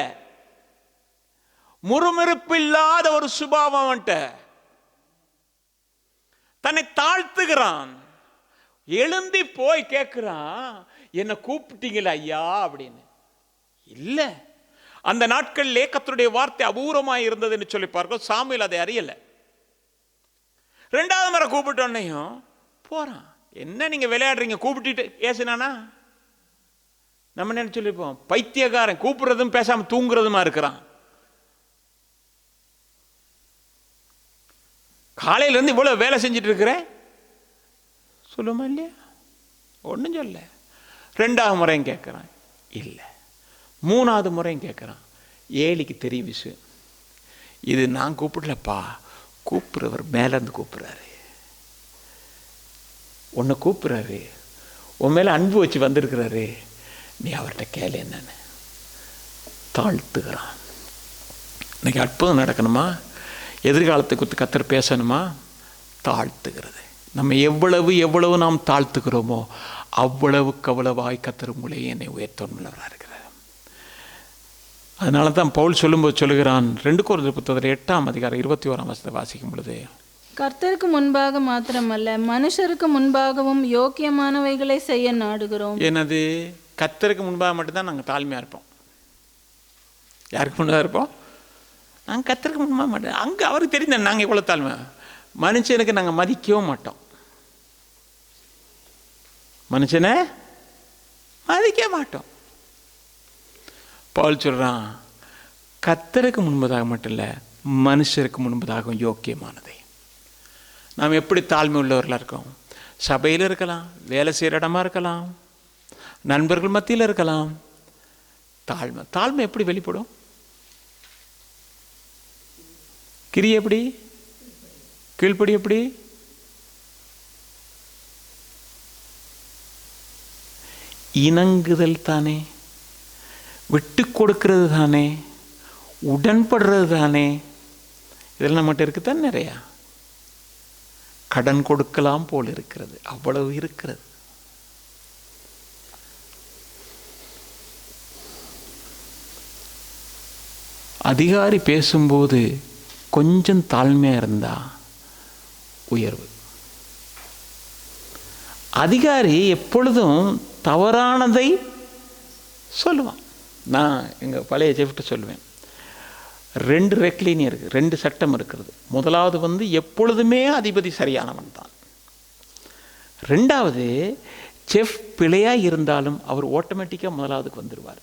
முறுமுறுப்பு இல்லாத ஒரு சுபாவம் அவன்கிட்ட. தன்னை தாழ்த்துகிறான். எழும்பி போய் கேட்கிறான், என்ன கூப்பிட்டீங்களா ஐயா அப்படின்னு. இல்ல, அந்த நாட்களிலே கர்த்தருடைய வார்த்தை அபூர்வமாய் இருந்ததுன்னு சொல்லி பார்க்க சாமுவேல் அதை அறியல. ரெண்டாவது முறை கூப்பிட்டோன்னையும் போறான். என்ன நீங்க விளையாடுறீங்க, கூப்பிட்டு ஏசுனானா? நம்ம என்ன சொல்லிப்போம், பைத்தியக்காரன், கூப்பிடுறதும் பேசாம தூங்குறதுமா இருக்கிறான். காலையில இருந்து இவ்வளவு வேலை செஞ்சுட்டு இருக்கிறேன் சொல்லுமா இல்லையா? ஒன்றும் சொல்ல. ரெண்டாவது முறையும் கேட்குறான், இல்லை. மூணாவது முறையும் கேட்குறான். ஏலிக்கு தெரியும் விஷயம், இது நான் கூப்பிடலப்பா, கூப்பிடுறவர் மேலேருந்து கூப்பிட்றாரு, உன்னை கூப்பிட்றாரு, உன் மேலே அன்பு வச்சு வந்திருக்கிறாரு, நீ அவர்கிட்ட கேளு என்னன்னு. தாழ்த்துகிறான். இன்னைக்கு அற்புதம் நடக்கணுமா, எதிர்காலத்தை குறித்து கர்த்தர் பேசணுமா, தாழ்த்துகிறது. நம்ம எவ்வளவு நாம் தாழ்த்துக்கிறோமோ அவ்வளவுக்கு அவ்வளவாய் கர்த்தர் உங்களை என்னை உயர்த்தவராக இருக்கிறார். அதனால தான் பவுல் சொல்லும்போது சொல்லுகிறான், 2 கொரிந்தியர் புத்தகத்தில் 8ஆம் அதிகாரம் 21ஆம் வசனத்தை வாசிக்கும் பொழுது, கர்த்தருக்கு முன்பாக மாத்திரமல்ல மனுஷருக்கு முன்பாகவும் யோக்கியமானவைகளை செய்ய நாடுகிறோம். எனது கர்த்தருக்கு முன்பாக மட்டும்தான் நாங்கள் தாழ்மையாக இருப்போம். யாருக்கு முன்பாக இருப்போம்? நாங்கள் கர்த்தருக்கு முன்பாக மாட்டோம். அங்கே அவருக்கு தெரிந்த நாங்கள் எவ்வளோ தாழ்மை. மனுஷனுக்கு நாங்கள் மதிக்கவும் மாட்டோம். மனுஷனை மதிக்க மாட்டோம். பவுல் சொல்றான், கர்த்தருக்கு முன்பதாக மட்டும் இல்லை, மனுஷருக்கு முன்பதாகவும் யோக்கியமானதை. நாம் எப்படி தாழ்மை உள்ளவர்களாக இருக்கோம்? சபையில் இருக்கலாம், வேலை செய்கிற இடமா இருக்கலாம், நண்பர்கள் மத்தியில் இருக்கலாம். தாழ்மை எப்படி வெளிப்படும்? கிரி எப்படி? கீழ்ப்படி எப்படி? இணங்குதல் தானே, விட்டு கொடுக்கிறது தானே, உடன்படுறது தானே. இதெல்லாம் நம்மகிட்ட இருக்குதான் நிறையா. கடன் கொடுக்கலாம் போல் இருக்கிறது, அவ்வளவு இருக்கிறது. அதிகாரி பேசும்போது கொஞ்சம் தாழ்மையாக இருந்தா உயர்வு. அதிகாரி எப்பொழுதும் தவறானதை சொல்லுவான். நான் எங்கள் பழைய ஜெஃப்ட்டு சொல்லுவேன், 2 ரெக்லைனியம் இருக்குது, 2 சட்டம் இருக்கிறது. முதலாவது எப்பொழுதுமே அதிபதி சரியானவன் தான். ரெண்டாவது, செஃப் பிழையாக இருந்தாலும் அவர் ஆட்டோமேட்டிக்காக முதலாவதுக்கு வந்துடுவார்.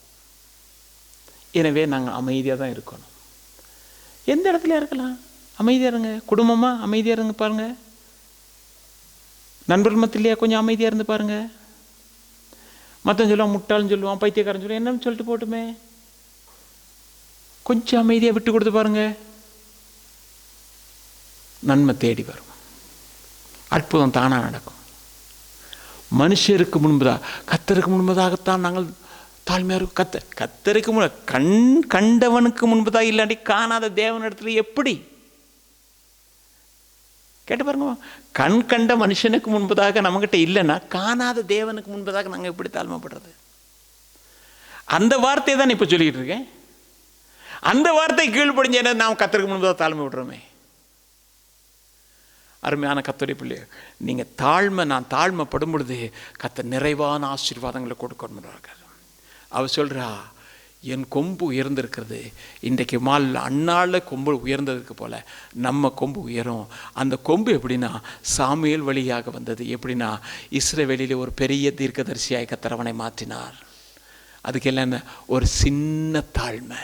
எனவே நாங்கள் அமைதியாக தான் இருக்கணும். எந்த இடத்துல இருக்கலாம், அமைதியாக இருங்க. குடும்பமாக அமைதியாக இருங்க பாருங்க, நண்பர்கள் மத்தியிலேயே கொஞ்சம் அமைதியாக இருந்து பாருங்க. மற்றவன் சொல்லுவான், முட்டாள்னு சொல்லுவான், பைத்தியக்காரன் சொல்லுவான், என்னன்னு சொல்லிட்டு போட்டுமே, கொஞ்சம் அமைதியாக விட்டு கொடுத்து பாருங்க, நன்மை தேடி வரும், அற்புதம் தானாக நடக்கும். மனுஷருக்கு முன்பதாக, கர்த்தருக்கு முன்பதாகத்தான் நாங்கள் தாழ்மையாக இருக்கும். கர்த்தருக்கு கண்டவனுக்கு முன்பதாக இல்லாட்டி காணாத தேவனிடத்துல எப்படி? கேட்டு பாருங்க, கண்ட மனுஷனுக்கு முன்பதாக நம்மகிட்ட இல்லைன்னா காணாத தேவனுக்கு முன்பதாக நாங்கள் எப்படி தாழ்மைப்படுறது? அந்த வார்த்தையை தான் இப்போ சொல்லிக்கிட்டு இருக்கேன். அந்த வார்த்தை கீழ்ப்படிஞ்ச நாம் கர்த்தருக்கு முன்பதாக தாழ்மை விடுறோமே. அருமையான கர்த்தருடைய பிள்ளையே, நீங்கள் நான் தாழ்மைப்படும் பொழுது கர்த்தர் நிறைவான ஆசீர்வாதங்களை கொடுக்கணும். அவர் சொல்கிறா, என் கொம்பு உயர்ந்திருக்கிறது. இன்றைக்கு அந்நாளில் கொம்பு உயர்ந்ததுக்கு போல் நம்ம கொம்பு உயரும். அந்த கொம்பு எப்படின்னா சாமுவேல் வழியாக வந்தது. எப்படின்னா இஸ்ரவேலிலே ஒரு பெரிய தீர்க்கதரிசியாய் கர்த்தர் அவனை மாற்றினார். அதுக்கெல்லாம் என்ன? ஒரு சின்ன தாழ்மை,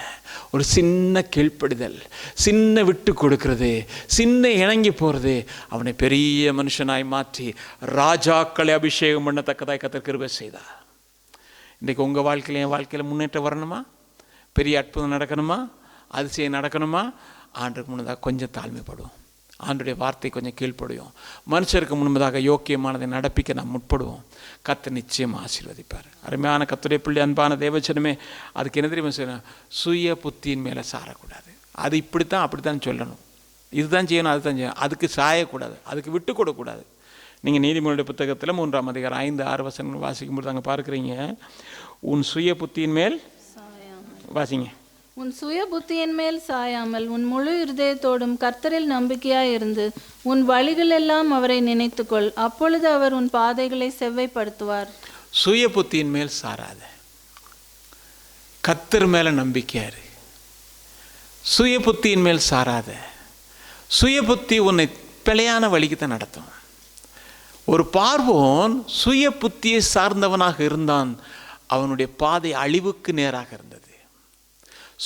ஒரு சின்ன கீழ்ப்படிதல், சின்ன விட்டு கொடுக்கறது, சின்ன இணங்கி போகிறது அவனை பெரிய மனுஷனாய் மாற்றி ராஜாக்களை அபிஷேகம் பண்ணத்தக்கதாய் கர்த்தர் கிருபை செய்தார். இன்றைக்கு உங்கள் வாழ்க்கையில், என் வாழ்க்கையில் முன்னேற்றம் வரணுமா, பெரிய அற்புதம் நடக்கணுமா, அதிசயம் நடக்கணுமா, ஆண்டுக்கு முன்னதாக கொஞ்சம் தாழ்மைப்படுவோம், ஆண்டுடைய வார்த்தை கொஞ்சம் கீழ்ப்படுவோம், மனுஷருக்கு முன்பதாக யோக்கியமானதை நடப்பிக்க நாம் முற்படுவோம். கர்த்தர் நிச்சயமாக ஆசீர்வதிப்பார். அருமையான கர்த்தருடைய பிள்ளை, அன்பான தேவச்சனமே, அதுக்கு என்ன தெரியுமா செய்யணும்? சுய புத்தியின் மேலே சாரக்கூடாது. அது இப்படித்தான் அப்படித்தான் சொல்லணும், இதுதான் செய்யணும், அதுதான் செய்யணும், அதுக்கு சாயக்கூடாது, அதுக்கு விட்டு கொடுக்கக்கூடாது. நீங்கள் நீதிமொழியுடைய புத்தகத்தில் 3ஆம் அதிகாரம் 5-6 வசனங்கள் வாசிக்கும்போது அங்கே பார்க்குறீங்க, உன் சுய புத்தியின் மேல் வாசிங்க. உன் சுய புத்தியின் மேல் சாயாமல் உன் முழு இருதயத்தோடும் கர்த்தரில் நம்பிக்கையாய் இருந்து உன் வழிகளெல்லாம் அவரை நினைத்துக்கொள், அப்பொழுது அவர் உன் பாதைகளை செவ்வைப்படுத்துவார். சுய புத்தியின் மேல் சாராத, கர்த்தர் மேல நம்பிக்கையாரு. சுய புத்தியின் மேல் சாராத. சுய புத்தி உன்னை பிழையான வழிக்கு தான் நடத்தும். ஒரு பார்வோன் சுய புத்தியை சார்ந்தவனாக இருந்தான், அவனுடைய பாதை அழிவுக்கு நேராக இருந்தது.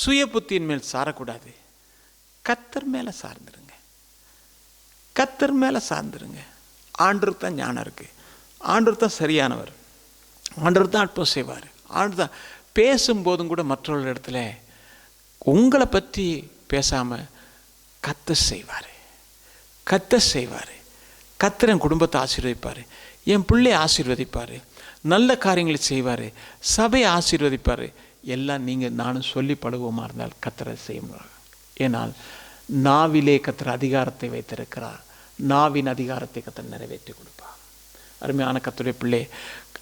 சுய புத்தியின் மேல் சாரக்கூடாது, கர்த்தர் மேலே சார்ந்துருங்க, கர்த்தர் மேலே சார்ந்துருங்க. ஆண்டவர் தான் ஞானம் இருக்குது, ஆண்டவர் தான் சரியானவர், ஆண்டவர் தான் அற்புதம் செய்வார். ஆண்டவர் தான் பேசும்போதும் கூட மற்றவர்கள் இடத்துல உங்களை பற்றி பேசாமல் கர்த்தர் செய்வார், கர்த்தர் செய்வார். கர்த்தர் என் குடும்பத்தை ஆசீர்வதிப்பார், என் பிள்ளையை ஆசீர்வதிப்பார், நல்ல காரியங்களை செய்வார், சபையை ஆசீர்வதிப்பார். எல்லாம் நீங்கள் நானும் சொல்லி பழகுவோமா இருந்தால் கர்த்தரை செய்யணும். ஏனால் நாவிலே கர்த்தர் அதிகாரத்தை வைத்திருக்கிறார், நாவின் அதிகாரத்தை கர்த்தர் நிறைவேற்றி கொடுப்பார். அருமையான கர்த்தருடைய பிள்ளை,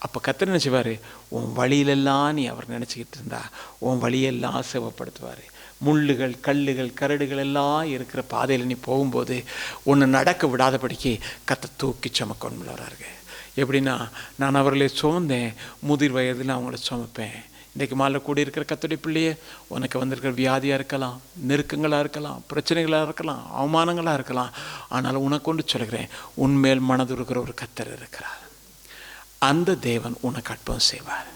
அப்போ கர்த்தர் என்ன செய்வார்? உன் வழியிலெல்லாம் நீ அவர் நினச்சிக்கிட்டு இருந்தா உன் வழியெல்லாம் சேவப்படுத்துவார். முள்ளுகள், கல்லுகள், கரடுகள் எல்லாம் இருக்கிற பாதையில் நீ போகும்போது ஒன்று நடக்க விடாதபடிக்கு கர்த்தர் தூக்கி சுமக்கொண்டு வராருங்க. எப்படின்னா, நான் அவர்களை சுமந்தேன், முதிர் வயதில் அவங்கள சுமப்பேன். இன்றைக்கு மாலை கூடி இருக்கிற கர்த்தருடைய பிள்ளையே, உனக்கு வந்திருக்கிற வியாதியாக இருக்கலாம், நெருக்கங்களாக இருக்கலாம், பிரச்சனைகளாக இருக்கலாம், அவமானங்களாக இருக்கலாம், ஆனால் உனக்கு கொண்டு சொல்கிறேன், உன்மேல் மனதுருகிற ஒரு கர்த்தர் இருக்கிறார். அந்த தேவன் உனக்கு அற்புதம் செய்வார்.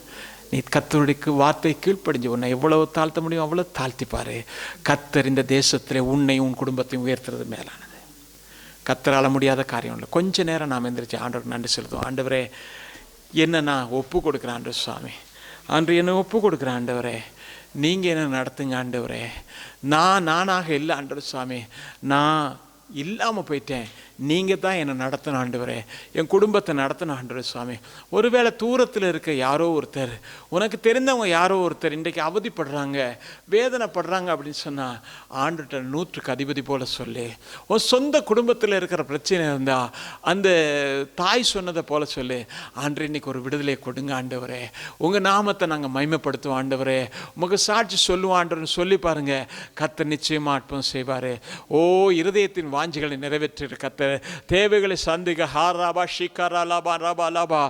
நீ கர்த்தருடைய வார்த்தை கீழ்ப்படிஞ்சு உன்னை எவ்வளவு தாழ்த்த முடியும் அவ்வளோ தாழ்த்திப்பார். கர்த்தர் இந்த தேசத்தில் உன்னையும் உன் குடும்பத்தையும் உயர்த்துறது மேலானது. கர்த்தரால முடியாத காரியம் இல்லை. கொஞ்ச நேரம் நாம் எந்திரிச்சு ஆண்டவருக்கு நன்றி செலுத்துவோம். ஆண்டவரே, என்ன நான் ஒப்பு கொடுக்குறேன் ஆண்டவர் சுவாமி, ஆண்டு என்னை ஒப்பு கொடுக்குறேன் ஆண்டவரே, நீங்கள் என்ன நடத்துங்க ஆண்டவரே. நானாக இல்லை ஆண்டவர் சுவாமி, நான் இல்லாமல் போயிட்டேன், நீங்கள் தான் என்னை நடத்தணும் ஆண்டவரே, என் குடும்பத்தை நடத்தணும் ஆண்டவர் சுவாமி. ஒருவேளை தூரத்தில் இருக்க யாரோ ஒருத்தர், உனக்கு தெரிந்தவங்க யாரோ ஒருத்தர் இன்றைக்கு அவதிப்படுறாங்க, வேதனைப்படுறாங்க அப்படின்னு சொன்னால் ஆண்டுகிட்ட 100க்கு அதிபதி போல சொல்லி, உன் சொந்த குடும்பத்தில் இருக்கிற பிரச்சனை இருந்தால் அந்த தாய் சொன்னதை போல சொல்லி, ஆண்டு இன்னைக்கு ஒரு விடுதலை கொடுங்க ஆண்டவரே, உங்கள் நாமத்தை நாங்கள் மகிமைப்படுத்துவோம் ஆண்டவரே, உங்கள் சாட்சி சொல்லுவோம் ஆண்டவர்னு சொல்லி பாருங்கள். கர்த்தர் நிச்சயமாக அற்புதம் செய்வார். ஓ, இருதயத்தின் வாஞ்சிகளை நிறைவேற்ற கர்த்தர் தேவைகளை சந்திக்க ஹாராபா ஷிகரா லாபா ரபா லாபா